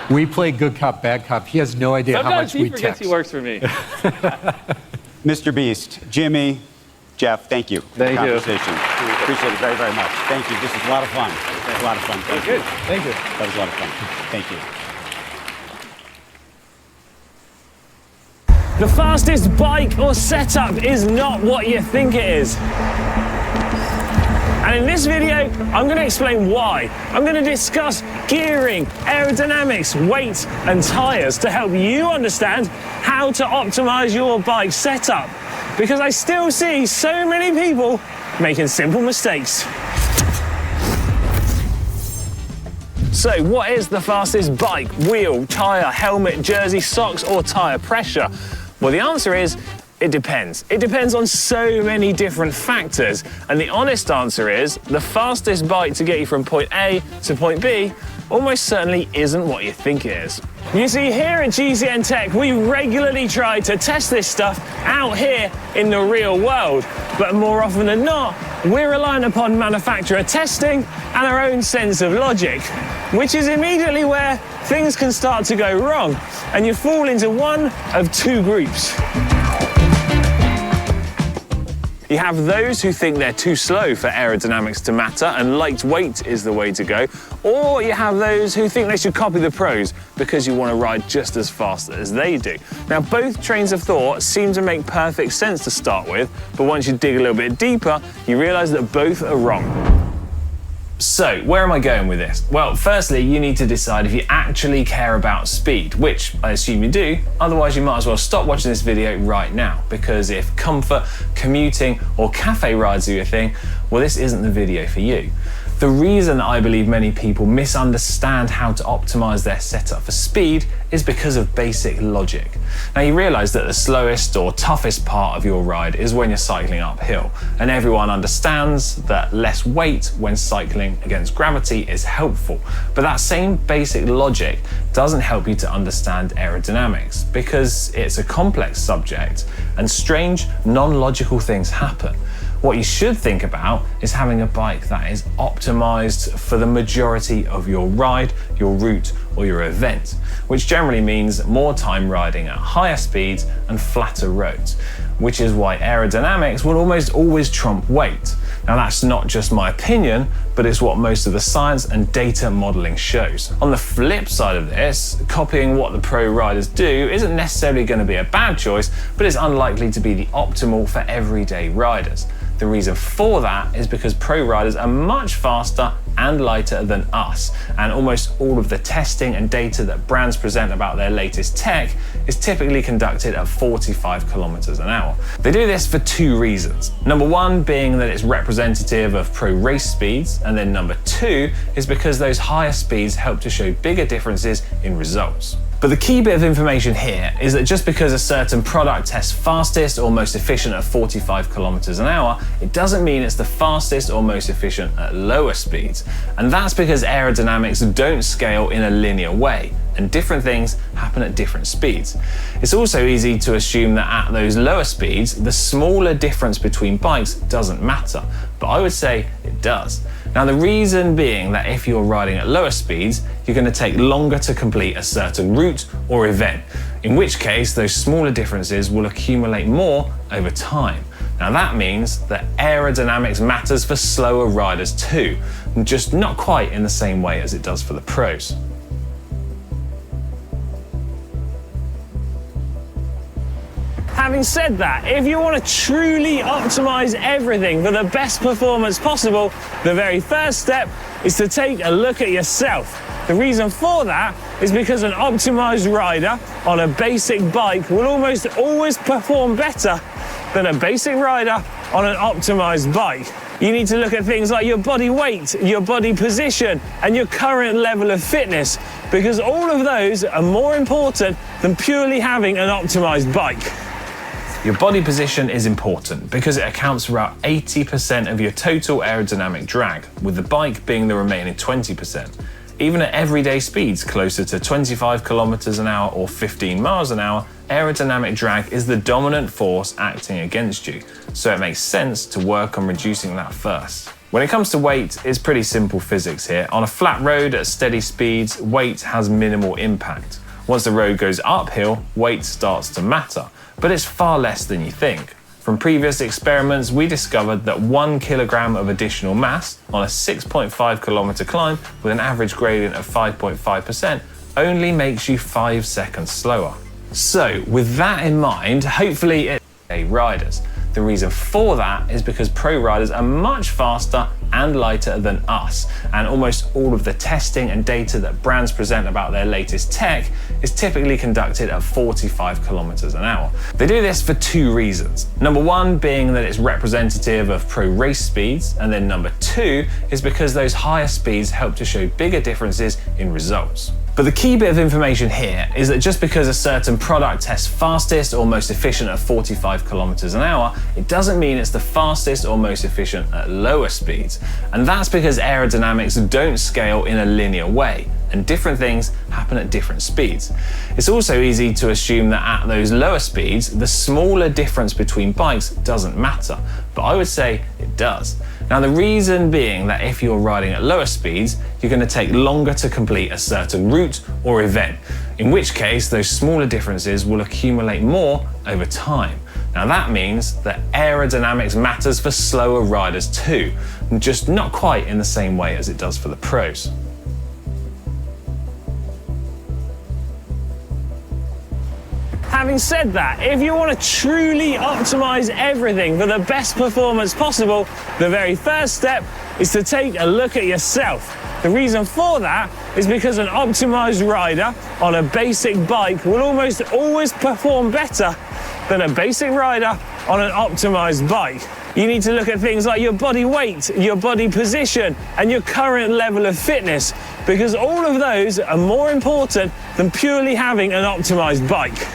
do. We play good cop, bad cop. He has no idea how much we text. Sometimes he forgets he works for me. Mr. Beast, Jimmy, Jeff, thank you for the Thank you. conversation. Appreciate it very, very much. Thank you. This was a lot of fun. It was a lot of fun. Thank you. Good. Thank you. That was a lot of fun. Thank you. The fastest bike or setup is not what you think it is. And in this video, I'm going to explain why. I'm going to discuss gearing, aerodynamics, weight, and tires to help you understand how to optimize your bike setup. Because I still see so many people making simple mistakes. So what is the fastest bike? Wheel, tire, helmet, jersey, socks, or tire pressure? Well, the answer is, it depends. It depends on so many different factors. And the honest answer is, the fastest bike to get you from point A to point B almost certainly isn't what you think it is. You see, here at GCN Tech, we regularly try to test this stuff out here in the real world. But more often than not, we're relying upon manufacturer testing and our own sense of logic, which is immediately where things can start to go wrong, and you fall into one of two groups. You have those who think they're too slow for aerodynamics to matter and lightweight is the way to go, or you have those who think they should copy the pros because you want to ride just as fast as they do. Now, both trains of thought seem to make perfect sense to start with, but once you dig a little bit deeper, you realize that both are wrong. So, where am I going with this? Well, firstly, you need to decide if you actually care about speed, which I assume you do, otherwise you might as well stop watching this video right now, because if comfort, commuting, or cafe rides are your thing, well, this isn't the video for you. The reason I believe many people misunderstand how to optimize their setup for speed is because of basic logic. Now, you realize that the slowest or toughest part of your ride is when you're cycling uphill, and everyone understands that less weight when cycling against gravity is helpful. But that same basic logic doesn't help you to understand aerodynamics, because it's a complex subject and strange, non-logical things happen. What you should think about is having a bike that is optimized for the majority of your ride, your route, or your event, which generally means more time riding at higher speeds and flatter roads, which is why aerodynamics will almost always trump weight. Now, that's not just my opinion, but it's what most of the science and data modeling shows. On the flip side of this, copying what the pro riders do isn't necessarily going to be a bad choice, but it's unlikely to be the optimal for everyday riders. The reason for that is because pro riders are much faster and lighter than us. And almost all of the testing and data that brands present about their latest tech is typically conducted at 45 kilometers an hour. They do this for two reasons. Number one being that it's representative of pro race speeds, and then number two is because those higher speeds help to show bigger differences in results. But the key bit of information here is that just because a certain product tests fastest or most efficient at 45 kilometers an hour, it doesn't mean it's the fastest or most efficient at lower speeds. And that's because aerodynamics don't scale in a linear way, and different things happen at different speeds. It's also easy to assume that at those lower speeds, the smaller difference between bikes doesn't matter, but I would say it does. Now, the reason being that if you're riding at lower speeds, you're going to take longer to complete a certain route or event, in which case those smaller differences will accumulate more over time. Now, that means that aerodynamics matters for slower riders too, just not quite in the same way as it does for the pros. Having said that, if you want to truly optimize everything for the best performance possible, the very first step is to take a look at yourself. The reason for that is because an optimized rider on a basic bike will almost always perform better than a basic rider on an optimized bike. You need to look at things like your body weight, your body position, and your current level of fitness, because all of those are more important than purely having an optimized bike. Your body position is important because it accounts for about 80% of your total aerodynamic drag, with the bike being the remaining 20%. Even at everyday speeds closer to 25 kilometers an hour or 15 miles an hour, aerodynamic drag is the dominant force acting against you, so it makes sense to work on reducing that first. When it comes to weight, it's pretty simple physics here. On a flat road at steady speeds, weight has minimal impact. Once the road goes uphill, weight starts to matter, but it's far less than you think. From previous experiments, we discovered that 1 kilogram of additional mass on a 6.5 kilometer climb with an average gradient of 5.5% only makes you 5 seconds slower. So with that in mind, hopefully it's riders. The reason for that is because pro riders are much faster and lighter than us, and almost all of the testing and data that brands present about their latest tech is typically conducted at 45 kilometers an hour. They do this for two reasons. Number one being that it's representative of pro race speeds, and then number two is because those higher speeds help to show bigger differences in results. But the key bit of information here is that just because a certain product tests fastest or most efficient at 45 kilometers an hour, it doesn't mean it's the fastest or most efficient at lower speeds. And that's because aerodynamics don't scale in a linear way, and different things happen at different speeds. It's also easy to assume that at those lower speeds, the smaller difference between bikes doesn't matter, but I would say it does. Now, the reason being that if you're riding at lower speeds, you're going to take longer to complete a certain route or event, in which case those smaller differences will accumulate more over time. Now, that means that aerodynamics matters for slower riders too, just not quite in the same way as it does for the pros. Having said that, if you want to truly optimize everything for the best performance possible, the very first step is to take a look at yourself. The reason for that is because an optimized rider on a basic bike will almost always perform better than a basic rider on an optimized bike. You need to look at things like your body weight, your body position, and your current level of fitness, because all of those are more important than purely having an optimized bike.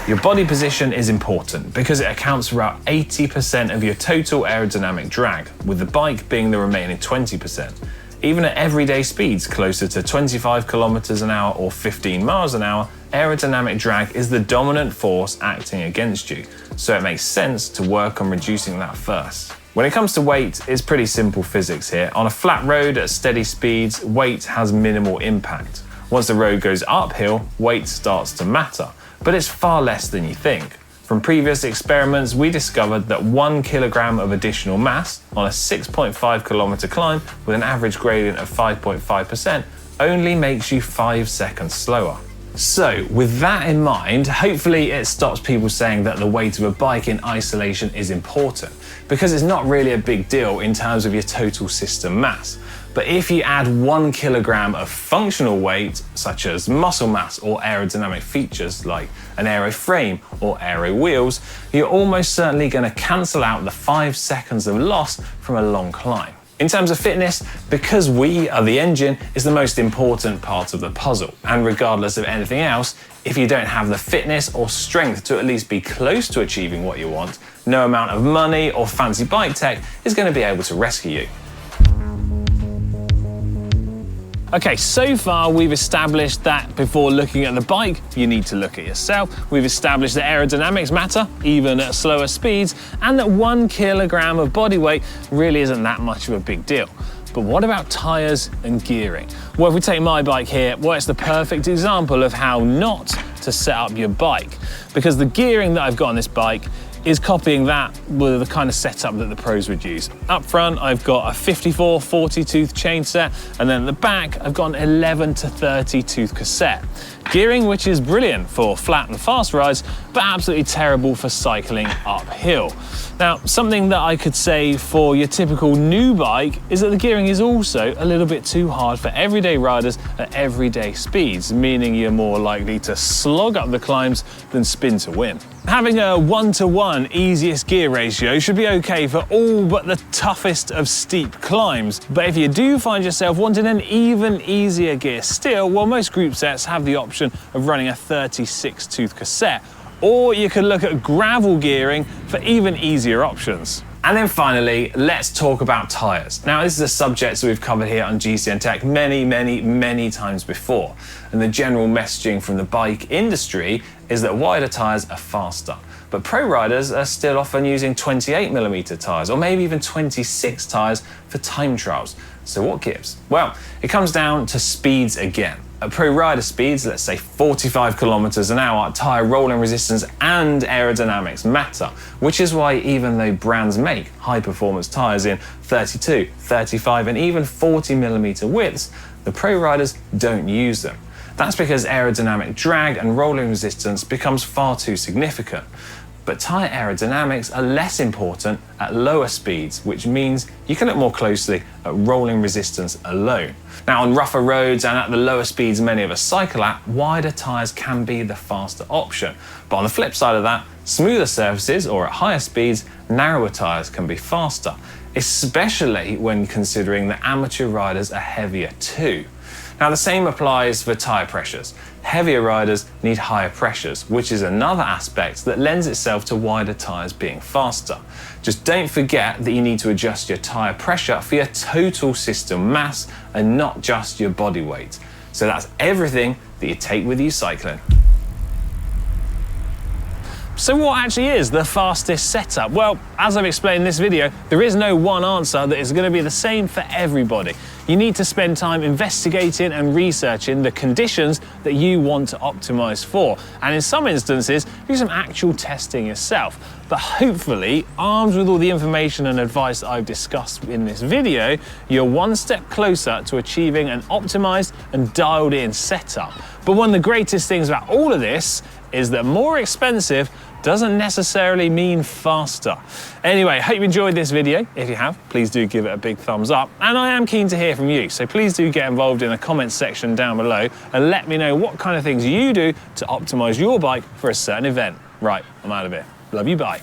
Your body position is important because it accounts for about 80% of your total aerodynamic drag, with the bike being the remaining 20%. Even at everyday speeds closer to 25 kilometers an hour or 15 miles an hour, aerodynamic drag is the dominant force acting against you, so it makes sense to work on reducing that first. When it comes to weight, it's pretty simple physics here. On a flat road at steady speeds, weight has minimal impact. Once the road goes uphill, weight starts to matter, but it's far less than you think. From previous experiments, we discovered that 1 kilogram of additional mass on a 6.5 kilometer climb with an average gradient of 5.5% only makes you 5 seconds slower. So with that in mind, hopefully it stops people saying that the weight of a bike in isolation is important, because it's not really a big deal in terms of your total system mass. But if you add 1 kilogram of functional weight, such as muscle mass or aerodynamic features like an aero frame or aero wheels, you're almost certainly going to cancel out the 5 seconds of loss from a long climb. In terms of fitness, because we are the engine is the most important part of the puzzle. And regardless of anything else, if you don't have the fitness or strength to at least be close to achieving what you want, no amount of money or fancy bike tech is going to be able to rescue you. Okay, so far we've established that before looking at the bike, you need to look at yourself. We've established that aerodynamics matter, even at slower speeds, and that 1 kilogram of body weight really isn't that much of a big deal. But what about tires and gearing? Well, if we take my bike here, well, it's the perfect example of how not to set up your bike. Because the gearing that I've got on this bike is copying that with the kind of setup that the pros would use. Up front, I've got a 54-40 tooth chain set, and then at the back, I've got an 11 to 30 tooth cassette. Gearing, which is brilliant for flat and fast rides, but absolutely terrible for cycling uphill. Now, something that I could say for your typical new bike is that the gearing is also a little bit too hard for everyday riders at everyday speeds, meaning you're more likely to slog up the climbs than spin to win. Having a 1-to-1 easiest gear ratio should be okay for all but the toughest of steep climbs. But if you do find yourself wanting an even easier gear still, well, most group sets have the option of running a 36 tooth cassette. Or you could look at gravel gearing for even easier options. And then finally, let's talk about tires. Now, this is a subject that we've covered here on GCN Tech many times before. And the general messaging from the bike industry is that wider tires are faster. But pro riders are still often using 28mm tires, or maybe even 26 tires for time trials. So what gives? Well, it comes down to speeds again. At pro rider speeds, let's say 45 kilometers an hour, tire rolling resistance and aerodynamics matter, which is why even though brands make high performance tires in 32, 35 and even 40mm widths, the pro riders don't use them. That's because aerodynamic drag and rolling resistance becomes far too significant. But tyre aerodynamics are less important at lower speeds, which means you can look more closely at rolling resistance alone. Now, on rougher roads and at the lower speeds many of us cycle at, wider tyres can be the faster option. But on the flip side of that, smoother surfaces or at higher speeds, narrower tyres can be faster, especially when considering that amateur riders are heavier too. Now, the same applies for tyre pressures. Heavier riders need higher pressures, which is another aspect that lends itself to wider tyres being faster. Just don't forget that you need to adjust your tyre pressure for your total system mass and not just your body weight. So that's everything that you take with you cycling. So what actually is the fastest setup? Well, as I've explained in this video, there is no one answer that is going to be the same for everybody. You need to spend time investigating and researching the conditions that you want to optimize for. And in some instances, do some actual testing yourself. But hopefully, armed with all the information and advice that I've discussed in this video, you're one step closer to achieving an optimized and dialed in setup. But one of the greatest things about all of this is that more expensive doesn't necessarily mean faster. Anyway, hope you enjoyed this video. If you have, please do give it a big thumbs up. And I am keen to hear from you, so please do get involved in the comments section down below and let me know what kind of things you do to optimize your bike for a certain event. Right, I'm out of here. Love you, bye.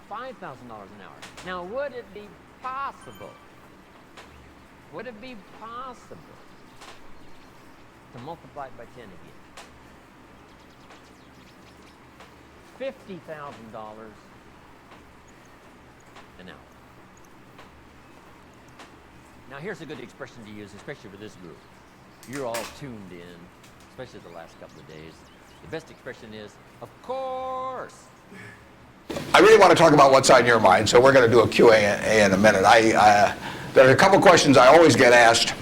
$5,000 an hour. Now, would it be possible? Would it be possible to multiply it by 10 again? $50,000 an hour. Now, here's a good expression to use, especially for this group. You're all tuned in, especially the last couple of days. The best expression is, of course. I really want to talk about what's on your mind, so we're going to do a Q&A in a minute. There are a couple questions I always get asked.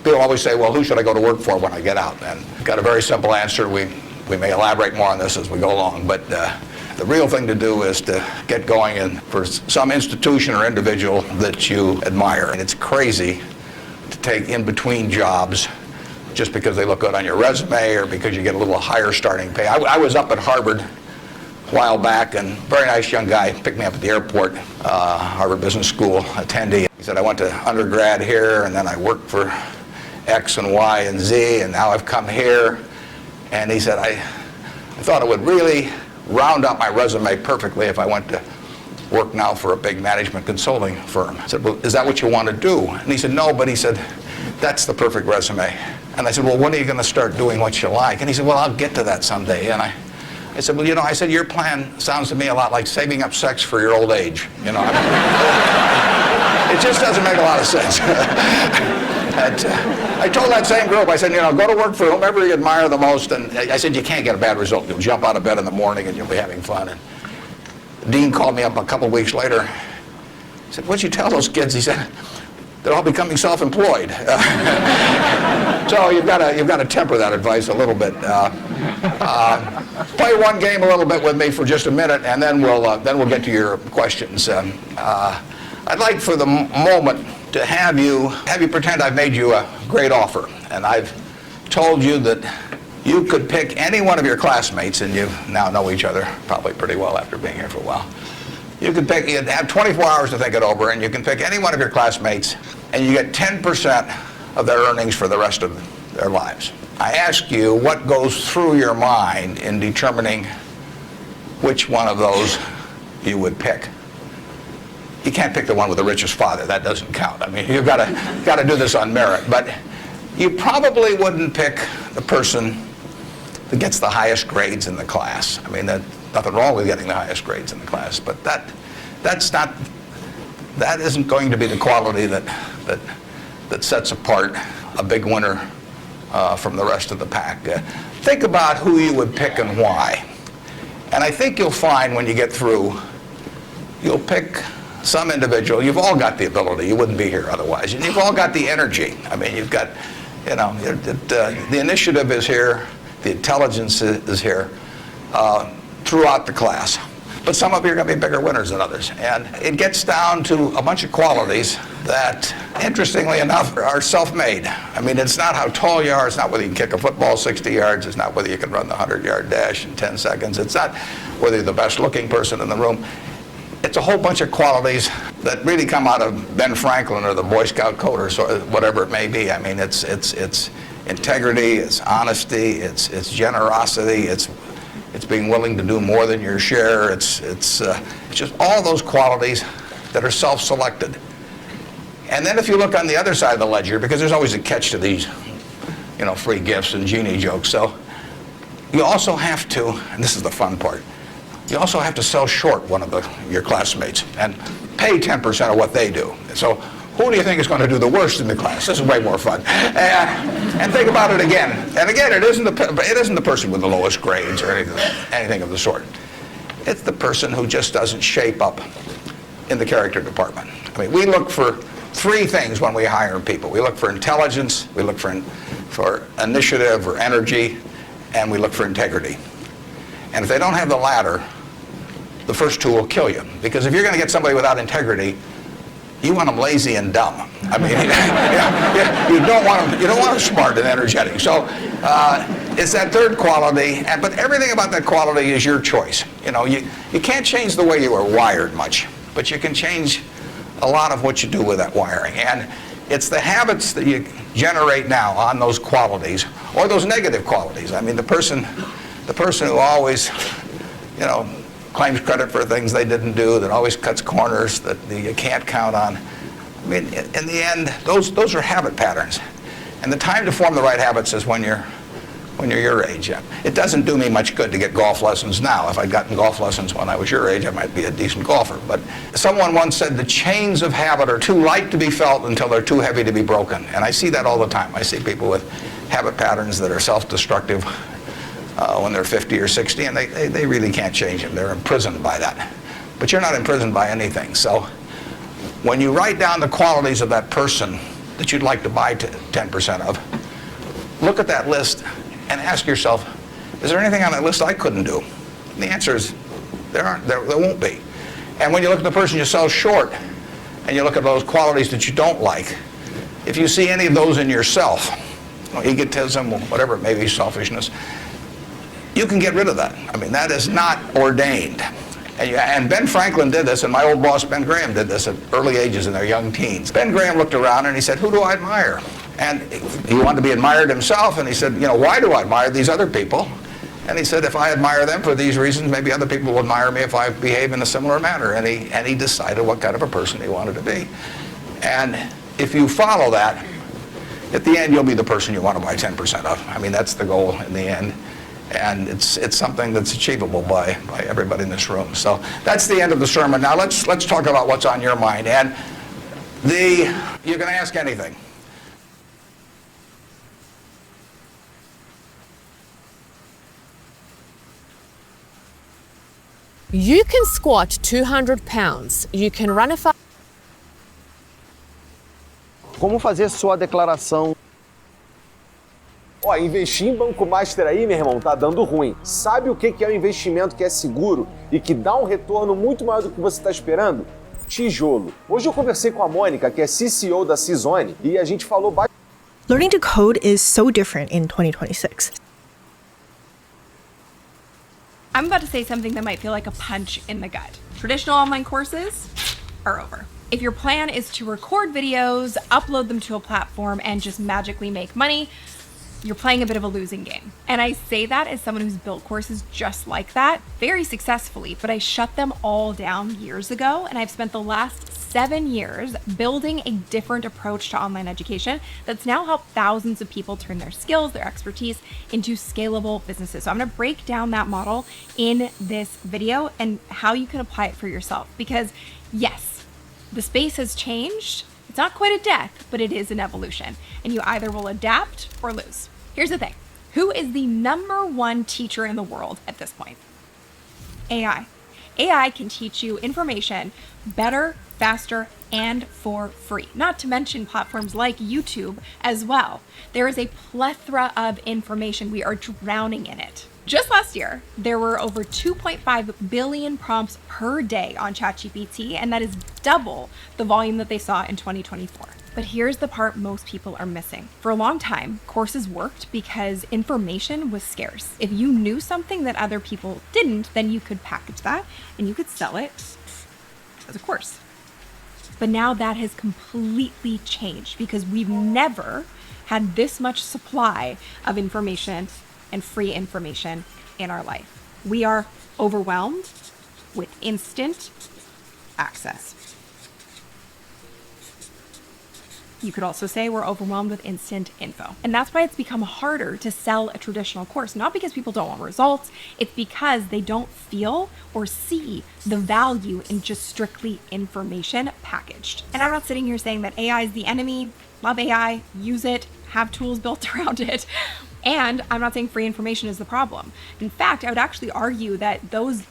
People always say, well, who should I go to work for when I get out? And I've got a very simple answer. We may elaborate more on this as we go along, but the real thing to do is to get going in for some institution or individual that you admire. And it's crazy to take in-between jobs just because they look good on your resume or because you get a little higher starting pay. I was up at Harvard while back, and very nice young guy picked me up at the airport, Harvard Business School attendee. He said, I went to undergrad here, and then I worked for X and Y and Z, and now I've come here. And he said, I thought it would really round out my resume perfectly if I went to work now for a big management consulting firm. I said, well, is that what you want to do? And he said, no, but he said, that's the perfect resume. And I said, well, when are you going to start doing what you like? And he said, well, I'll get to that someday. And I said, well, I said, your plan sounds to me a lot like saving up sex for your old age. It just doesn't make a lot of sense. I told that same group, I said, go to work for whomever you admire the most. And I said, you can't get a bad result. You'll jump out of bed in the morning and you'll be having fun. And the dean called me up a couple of weeks later. He said, what'd you tell those kids? He said, they're all becoming self-employed. So you've got to temper that advice a little bit. Play one game a little bit with me for just a minute, and then we'll get to your questions. I'd like for the moment to have you pretend I've made you a great offer, and I've told you that you could pick any one of your classmates, and you now know each other probably pretty well after being here for a while. You'd have 24 hours to think it over, and you can pick any one of your classmates, and you get 10% of their earnings for the rest of their lives. I ask you what goes through your mind in determining which one of those you would pick. You can't pick the one with the richest father. That doesn't count. I mean, you've got to do this on merit. But you probably wouldn't pick the person that gets the highest grades in the class. I mean, there's nothing wrong with getting the highest grades in the class, but that isn't going to be the quality that sets apart a big winner from the rest of the pack. Think about who you would pick and why. And I think you'll find when you get through, you'll pick some individual. You've all got the ability. You wouldn't be here otherwise. And you've all got the energy. I mean, you've got, the initiative is here. The intelligence is here throughout the class. But some of you are going to be bigger winners than others. And it gets down to a bunch of qualities that, interestingly enough, are self-made. I mean, it's not how tall you are. It's not whether you can kick a football 60 yards. It's not whether you can run the 100-yard dash in 10 seconds. It's not whether you're the best-looking person in the room. It's a whole bunch of qualities that really come out of Ben Franklin or the Boy Scout code or whatever it may be. I mean, it's integrity, it's honesty, it's generosity, it's being willing to do more than your share. It's just all those qualities that are self-selected. And then if you look on the other side of the ledger, because there's always a catch to these, free gifts and genie jokes. So you also have to, and this is the fun part, you also have to sell short one of your classmates and pay 10% of what they do. So who do you think is going to do the worst in the class? This is way more fun. And think about it again. And again, it isn't the person with the lowest grades or anything of the sort. It's the person who just doesn't shape up in the character department. I mean, we look for three things when we hire people. We look for intelligence, we look for initiative or energy, and we look for integrity. And if they don't have the latter, the first two will kill you. Because if you're going to get somebody without integrity, you want them lazy and dumb. I mean, you don't want them smart and energetic. So it's that third quality, but everything about that quality is your choice. You can't change the way you are wired much, but you can change a lot of what you do with that wiring. And it's the habits that you generate now on those qualities, or those negative qualities. I mean, the person who always, claims credit for things they didn't do, that always cuts corners, that you can't count on. I mean, in the end, those are habit patterns. And the time to form the right habits is when you're your age. It doesn't do me much good to get golf lessons now. If I'd gotten golf lessons when I was your age, I might be a decent golfer. But someone once said the chains of habit are too light to be felt until they're too heavy to be broken. And I see that all the time. I see people with habit patterns that are self-destructive when they're 50 or 60, and they really can't change them. They're imprisoned by that. But you're not imprisoned by anything. So when you write down the qualities of that person that you'd like to buy 10% of, look at that list and ask yourself, is there anything on that list I couldn't do? And the answer is there won't be. And when you look at the person you sell short, and you look at those qualities that you don't like, if you see any of those in yourself, egotism, whatever it may be, selfishness, you can get rid of that. I mean, that is not ordained. And Ben Franklin did this, and my old boss Ben Graham did this at early ages in their young teens. Ben Graham looked around and he said, who do I admire? And he wanted to be admired himself, and he said, why do I admire these other people? And he said, if I admire them for these reasons, maybe other people will admire me if I behave in a similar manner. And he decided what kind of a person he wanted to be. And if you follow that, at the end, you'll be the person you want to buy 10% of. I mean, that's the goal in the end. And it's something that's achievable by everybody in this room. So that's the end of the sermon. Now let's talk about what's on your mind. And you can ask anything. You can squat 200 pounds. You can run a Como fazer sua declaração? Ó, investir em Banco Master aí, meu irmão, tá dando ruim. Sabe o que é um investimento que é seguro e que dá um retorno muito maior do que você está esperando? Tijolo. Hoje eu conversei com a Mônica, que é CCO da Cizone, e a gente falou bastante. Learning to code is so different in 2026. I'm about to say something that might feel like a punch in the gut. Traditional online courses are over. If your plan is to record videos, upload them to a platform, and just magically make money, you're playing a bit of a losing game. And I say that as someone who's built courses just like that very successfully, but I shut them all down years ago, and I've spent the last 7 years building a different approach to online education that's now helped thousands of people turn their skills, their expertise into scalable businesses. So I'm gonna break down that model in this video and how you can apply it for yourself. Because yes, the space has changed. It's not quite a death, but it is an evolution. And you either will adapt or lose. Here's the thing. Who is the #1 teacher in the world at this point? AI. AI can teach you information better, faster, and for free. Not to mention platforms like YouTube as well. There is a plethora of information. We are drowning in it. Just last year, there were over 2.5 billion prompts per day on ChatGPT, and that is double the volume that they saw in 2024. But here's the part most people are missing. For a long time, courses worked because information was scarce. If you knew something that other people didn't, then you could package that and you could sell it as a course. But now that has completely changed because we've never had this much supply of information and free information in our life. We are overwhelmed with instant access. You could also say we're overwhelmed with instant info. And that's why it's become harder to sell a traditional course. Not because people don't want results, it's because they don't feel or see the value in just strictly information packaged. And I'm not sitting here saying that AI is the enemy. Love AI, use it, have tools built around it. And I'm not saying free information is the problem. In fact, I would actually argue that those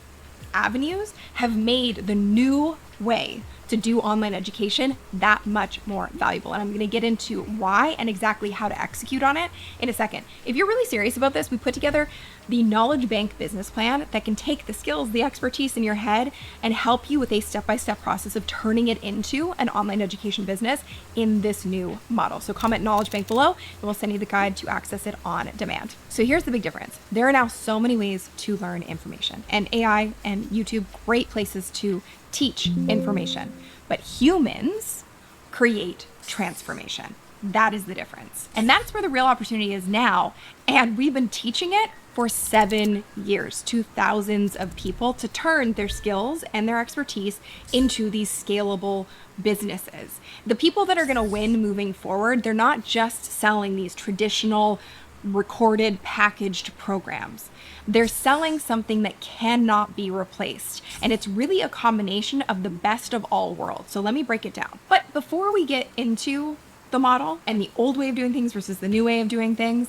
avenues have made the new way to do online education that much more valuable. And I'm gonna get into why and exactly how to execute on it in a second. If you're really serious about this, we put together the Knowledge Bank business plan that can take the skills, the expertise in your head and help you with a step-by-step process of turning it into an online education business in this new model. So comment Knowledge Bank below and we'll send you the guide to access it on demand. So here's the big difference. There are now so many ways to learn information, and AI and YouTube, great places to teach information, but humans create transformation. That is the difference. And that's where the real opportunity is now. And we've been teaching it for 7 years to thousands of people to turn their skills and their expertise into these scalable businesses. The people that are gonna win moving forward, they're not just selling these traditional recorded packaged programs. They're selling something that cannot be replaced. And it's really a combination of the best of all worlds. So let me break it down. But before we get into the model and the old way of doing things versus the new way of doing things,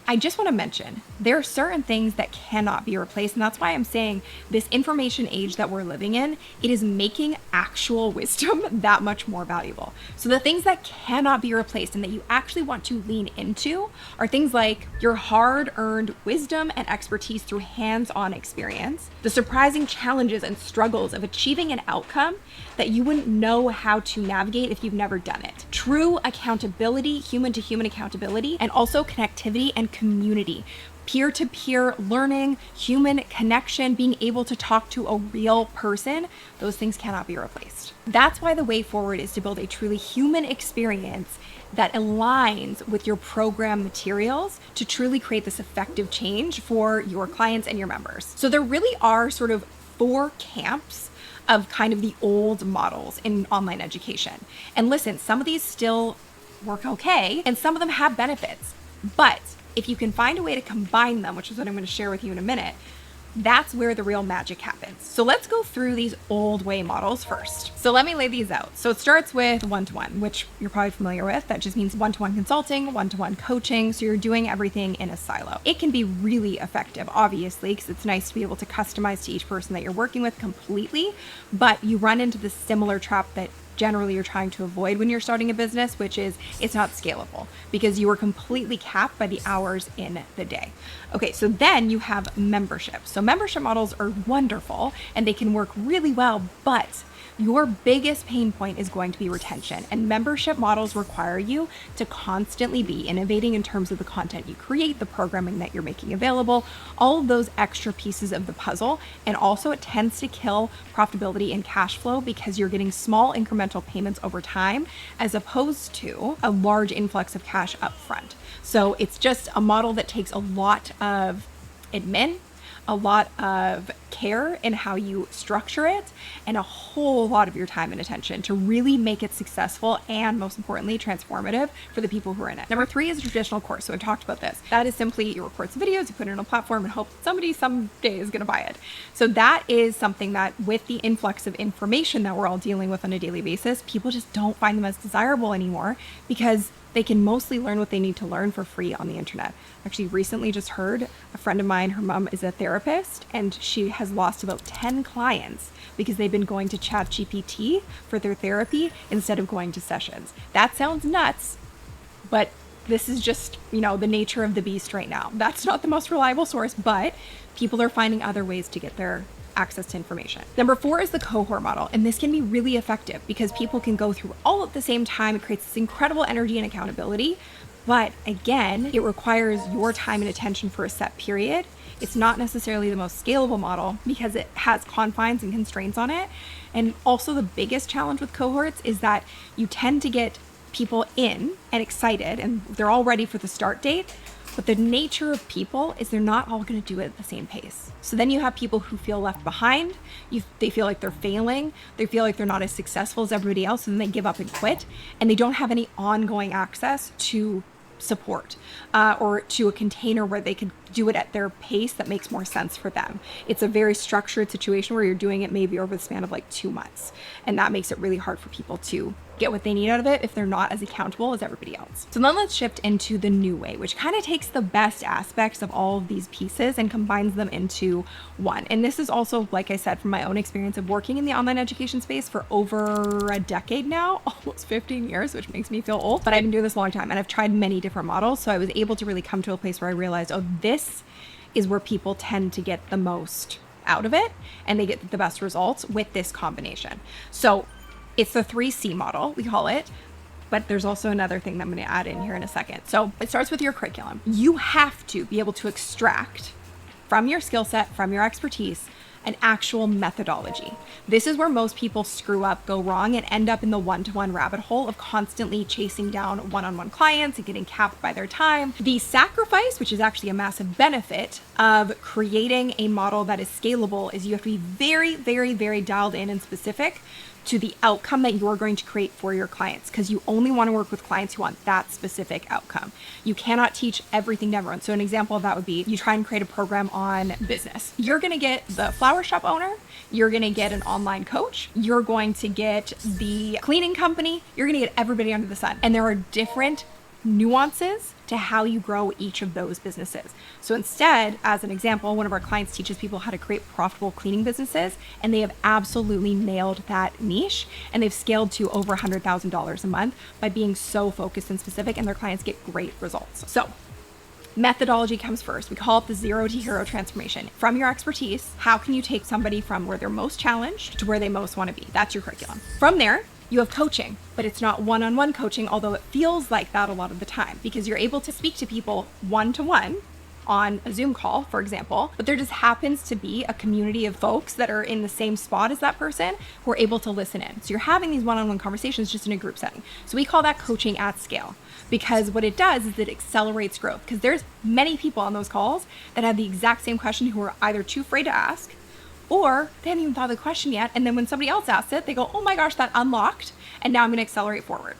I just want to mention there are certain things that cannot be replaced. And that's why I'm saying this information age that we're living in, it is making actual wisdom that much more valuable. So the things that cannot be replaced and that you actually want to lean into are things like your hard-earned wisdom and expertise through hands-on experience, the surprising challenges and struggles of achieving an outcome that you wouldn't know how to navigate if you've never done it, true accountability, human-to-human accountability, and also connectivity and community. peer-to-peer learning, human connection, being able to talk to a real person, those things cannot be replaced. That's why the way forward is to build a truly human experience that aligns with your program materials to truly create this effective change for your clients and your members. So there really are sort of 4 camps of kind of the old models in online education. And listen, some of these still work okay, and some of them have benefits. But if you can find a way to combine them, which is what I'm going to share with you in a minute, that's where the real magic happens. So let's go through these old way models first. So let me lay these out. So it starts with one-to-one, which you're probably familiar with. That just means one-to-one consulting, one-to-one coaching. So you're doing everything in a silo. It can be really effective, obviously, because it's nice to be able to customize to each person that you're working with completely, but you run into the similar trap that generally you're trying to avoid when you're starting a business, which is it's not scalable because you are completely capped by the hours in the day. Okay, so then you have membership. So membership models are wonderful and they can work really well, but your biggest pain point is going to be retention, and membership models require you to constantly be innovating in terms of the content you create, the programming that you're making available, all of those extra pieces of the puzzle. And also it tends to kill profitability and cash flow because you're getting small incremental payments over time as opposed to a large influx of cash up front. So it's just a model that takes a lot of admin, a lot of care in how you structure it, and a whole lot of your time and attention to really make it successful and, most importantly, transformative for the people who are in it. Number 3 is a traditional course. So I talked about this. That is simply you record some videos, you put it on a platform and hope somebody someday is going to buy it. So that is something that, with the influx of information that we're all dealing with on a daily basis, people just don't find them as desirable anymore because they can mostly learn what they need to learn for free on the internet. Actually, recently just heard a friend of mine, her mom is a therapist, and she has lost about 10 clients because they've been going to ChatGPT for their therapy instead of going to sessions. That sounds nuts, but this is just, the nature of the beast right now. That's not the most reliable source, but people are finding other ways to get their access to information. Number 4 is the cohort model, and this can be really effective because people can go through all at the same time. It creates this incredible energy and accountability, but again, it requires your time and attention for a set period. It's not necessarily the most scalable model because it has confines and constraints on it. And also the biggest challenge with cohorts is that you tend to get people in and excited and they're all ready for the start date. But the nature of people is they're not all going to do it at the same pace. So then you have people who feel left behind. They feel like they're failing. They feel like they're not as successful as everybody else, and then they give up and quit. And they don't have any ongoing access to support or to a container where they could do it at their pace that makes more sense for them. It's a very structured situation where you're doing it maybe over the span of like 2 months. And that makes it really hard for people to get what they need out of it if they're not as accountable as everybody else. So then let's shift into the new way, which kind of takes the best aspects of all of these pieces and combines them into one. And this is also, like I said, from my own experience of working in the online education space for over a decade now, almost 15 years, which makes me feel old, but I've been doing this a long time and I've tried many different models. So I was able to really come to a place where I realized, oh, this is where people tend to get the most out of it and they get the best results with this combination. So it's the 3C model, we call it, but there's also another thing that I'm going to add in here in a second. So it starts with your curriculum. You have to be able to extract from your skill set, from your expertise, an actual methodology. This is where most people screw up, go wrong, and end up in the one-to-one rabbit hole of constantly chasing down one-on-one clients and getting capped by their time. The sacrifice, which is actually a massive benefit of creating a model that is scalable, is you have to be very, very, very dialed in and specific to the outcome that you're going to create for your clients, because you only want to work with clients who want that specific outcome. You cannot teach everything to everyone. So an example of that would be you try and create a program on business. You're going to get the flower shop owner, you're going to get an online coach, you're going to get the cleaning company, you're going to get everybody under the sun. And there are different nuances to how you grow each of those businesses. So instead, as an example, one of our clients teaches people how to create profitable cleaning businesses, and they have absolutely nailed that niche, and they've scaled to over $100,000 a month by being so focused and specific, and their clients get great results. So methodology comes first. We call it the 0 to hero transformation. From your expertise, how can you take somebody from where they're most challenged to where they most want to be? That's your curriculum. From there, you have coaching, but it's not one-on-one coaching, although it feels like that a lot of the time, because you're able to speak to people one-to-one on a Zoom call, for example, but there just happens to be a community of folks that are in the same spot as that person who are able to listen in. So you're having these one-on-one conversations just in a group setting. So we call that coaching at scale, because what it does is it accelerates growth, because there's many people on those calls that have the exact same question who are either too afraid to ask, or they haven't even thought of the question yet. And then when somebody else asks it, they go, oh my gosh, that unlocked. And now I'm going to accelerate forward.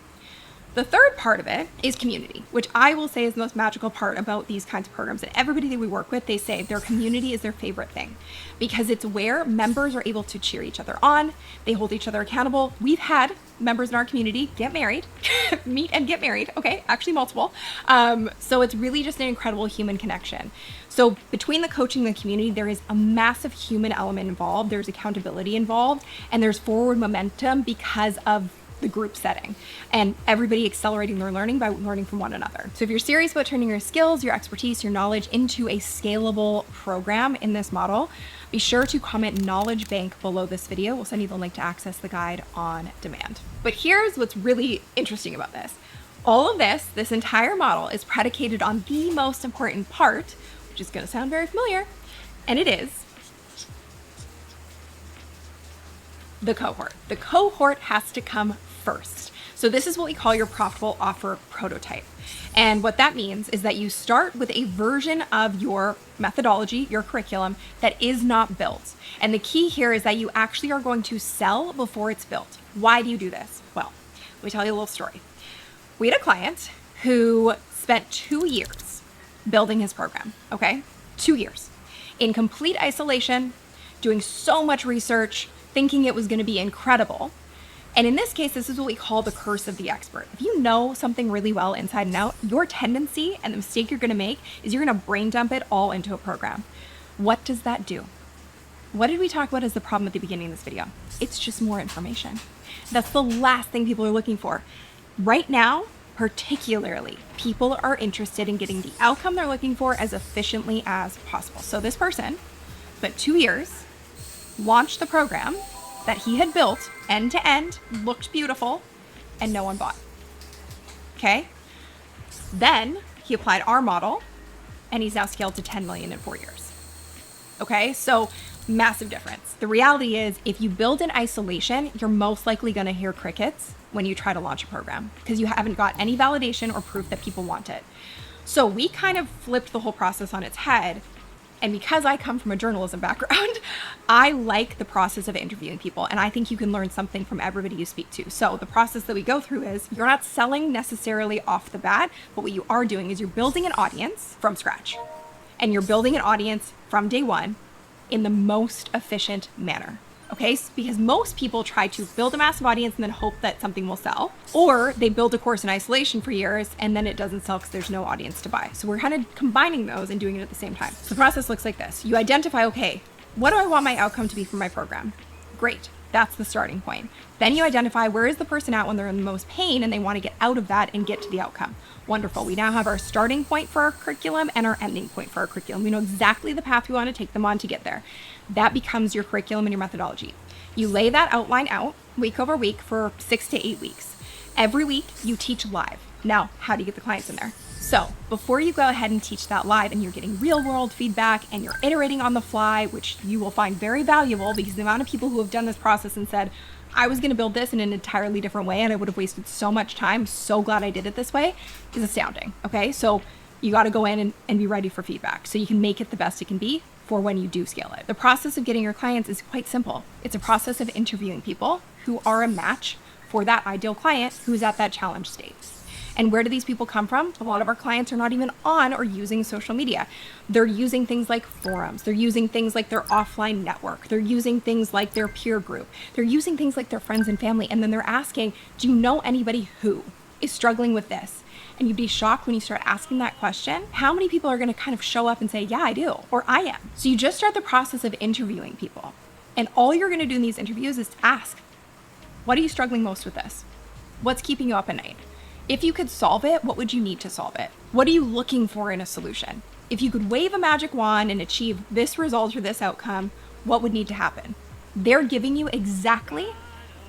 The third part of it is community, which I will say is the most magical part about these kinds of programs. And everybody that we work with, they say their community is their favorite thing, because it's where members are able to cheer each other on. They hold each other accountable. We've had members in our community get married, meet and get married. Okay, actually multiple. So it's really just an incredible human connection. So between the coaching and the community, there is a massive human element involved. There's accountability involved, and there's forward momentum because of the group setting and everybody accelerating their learning by learning from one another. So if you're serious about turning your skills, your expertise, your knowledge into a scalable program in this model, be sure to comment knowledge bank below this video. We'll send you the link to access the guide on demand. But here's what's really interesting about this. All of this entire model is predicated on the most important part, which is going to sound very familiar, and it is the cohort. The cohort has to come first. So this is what we call your profitable offer prototype. And what that means is that you start with a version of your methodology, your curriculum, that is not built. And the key here is that you actually are going to sell before it's built. Why do you do this? Well, let me tell you a little story. We had a client who spent 2 years building his program, okay? 2 years in complete isolation, doing so much research, thinking it was going to be incredible. And in this case, this is what we call the curse of the expert. If you know something really well inside and out, your tendency and the mistake you're going to make is you're going to brain dump it all into a program. What does that do? What did we talk about as the problem at the beginning of this video? It's just more information. That's the last thing people are looking for. Right now, particularly, people are interested in getting the outcome they're looking for as efficiently as possible. So this person spent 2 years, launched the program that he had built end to end, looked beautiful, and no one bought. Okay? Then he applied our model, and he's now scaled to 10 million in 4 years. Okay? So massive difference. The reality is, if you build in isolation, you're most likely going to hear crickets when you try to launch a program, because you haven't got any validation or proof that people want it. So we kind of flipped the whole process on its head. And because I come from a journalism background, I like the process of interviewing people. And I think you can learn something from everybody you speak to. So the process that we go through is you're not selling necessarily off the bat, but what you are doing is you're building an audience from scratch. And you're building an audience from day one in the most efficient manner. Okay, because most people try to build a massive audience and then hope that something will sell, or they build a course in isolation for years and then it doesn't sell because there's no audience to buy. So we're kind of combining those and doing it at the same time. So the process looks like this. You identify, okay, what do I want my outcome to be for my program? Great, that's the starting point. Then you identify where is the person at when they're in the most pain and they want to get out of that and get to the outcome. Wonderful. We now have our starting point for our curriculum and our ending point for our curriculum. We know exactly the path we want to take them on to get there. That becomes your curriculum and your methodology. You lay that outline out week over week for 6 to 8 weeks. Every week you teach live. Now, how do you get the clients in there? So before you go ahead and teach that live and you're getting real world feedback and you're iterating on the fly, which you will find very valuable, because the amount of people who have done this process and said, I was going to build this in an entirely different way and I would have wasted so much time, so glad I did it this way, is astounding. Okay, so you got to go in and be ready for feedback so you can make it the best it can be for when you do scale it. The process of getting your clients is quite simple. It's a process of interviewing people who are a match for that ideal client who's at that challenge state. And where do these people come from? A lot of our clients are not even on or using social media. They're using things like forums. They're using things like their offline network. They're using things like their peer group. They're using things like their friends and family. And then they're asking, do you know anybody who is struggling with this? And you'd be shocked when you start asking that question, how many people are going to kind of show up and say, yeah, I do, or I am. So you just start the process of interviewing people. And all you're going to do in these interviews is ask, what are you struggling most with this? What's keeping you up at night? If you could solve it, what would you need to solve it? What are you looking for in a solution? If you could wave a magic wand and achieve this result or this outcome, what would need to happen? They're giving you exactly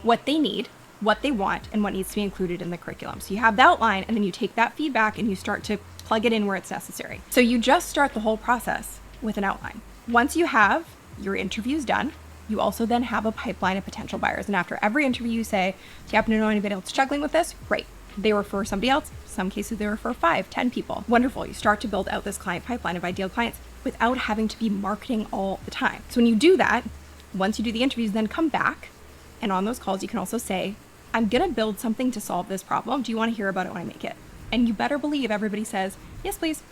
what they need what they want and what needs to be included in the curriculum. So you have the outline, and then you take that feedback and you start to plug it in where it's necessary. So you just start the whole process with an outline. Once you have your interviews done, you also then have a pipeline of potential buyers. And after every interview, you say, do you happen to know anybody else struggling with this? Great. They refer somebody else. Some cases they refer 5, 10 people. Wonderful. You start to build out this client pipeline of ideal clients without having to be marketing all the time. So when you do that, once you do the interviews, then come back. And on those calls, you can also say, I'm going to build something to solve this problem. Do you want to hear about it when I make it? And you better believe everybody says, yes, please.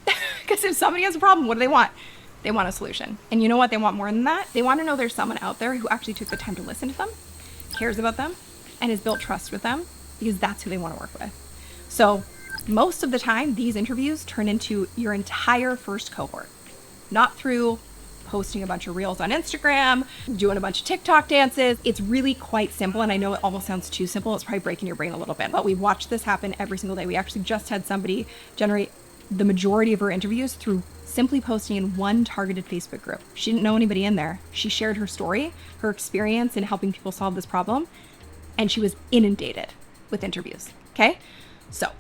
Because if somebody has a problem, what do they want? They want a solution. And you know what? They want more than that. They want to know there's someone out there who actually took the time to listen to them, cares about them, and has built trust with them, because that's who they want to work with. So most of the time, these interviews turn into your entire first cohort, not through posting a bunch of reels on Instagram, doing a bunch of TikTok dances. It's really quite simple. And I know it almost sounds too simple. It's probably breaking your brain a little bit, but we watch this happen every single day. We actually just had somebody generate the majority of her interviews through simply posting in one targeted Facebook group. She didn't know anybody in there. She shared her story, her experience in helping people solve this problem, and she was inundated with interviews. Okay? So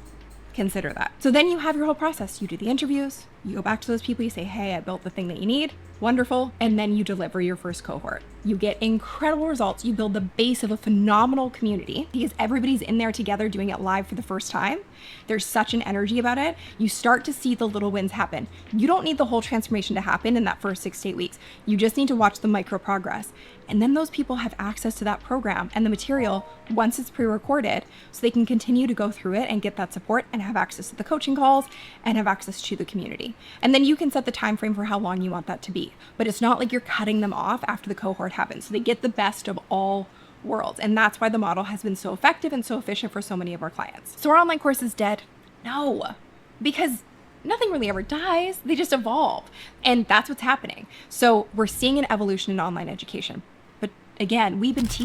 consider that. So then you have your whole process. You do the interviews, you go back to those people, you say, hey, I built the thing that you need. Wonderful. And then you deliver your first cohort. You get incredible results. You build the base of a phenomenal community because everybody's in there together doing it live for the first time. There's such an energy about it. You start to see the little wins happen. You don't need the whole transformation to happen in that first 6 to 8 weeks. You just need to watch the micro progress. And then those people have access to that program and the material once it's pre-recorded, so they can continue to go through it and get that support and have access to the coaching calls and have access to the community. And then you can set the time frame for how long you want that to be. But it's not like you're cutting them off after the cohort happens. So they get the best of all worlds. And that's why the model has been so effective and so efficient for so many of our clients. So our online course is dead? No, because nothing really ever dies. They just evolve. And that's what's happening. So we're seeing an evolution in online education. But again, we've been teaching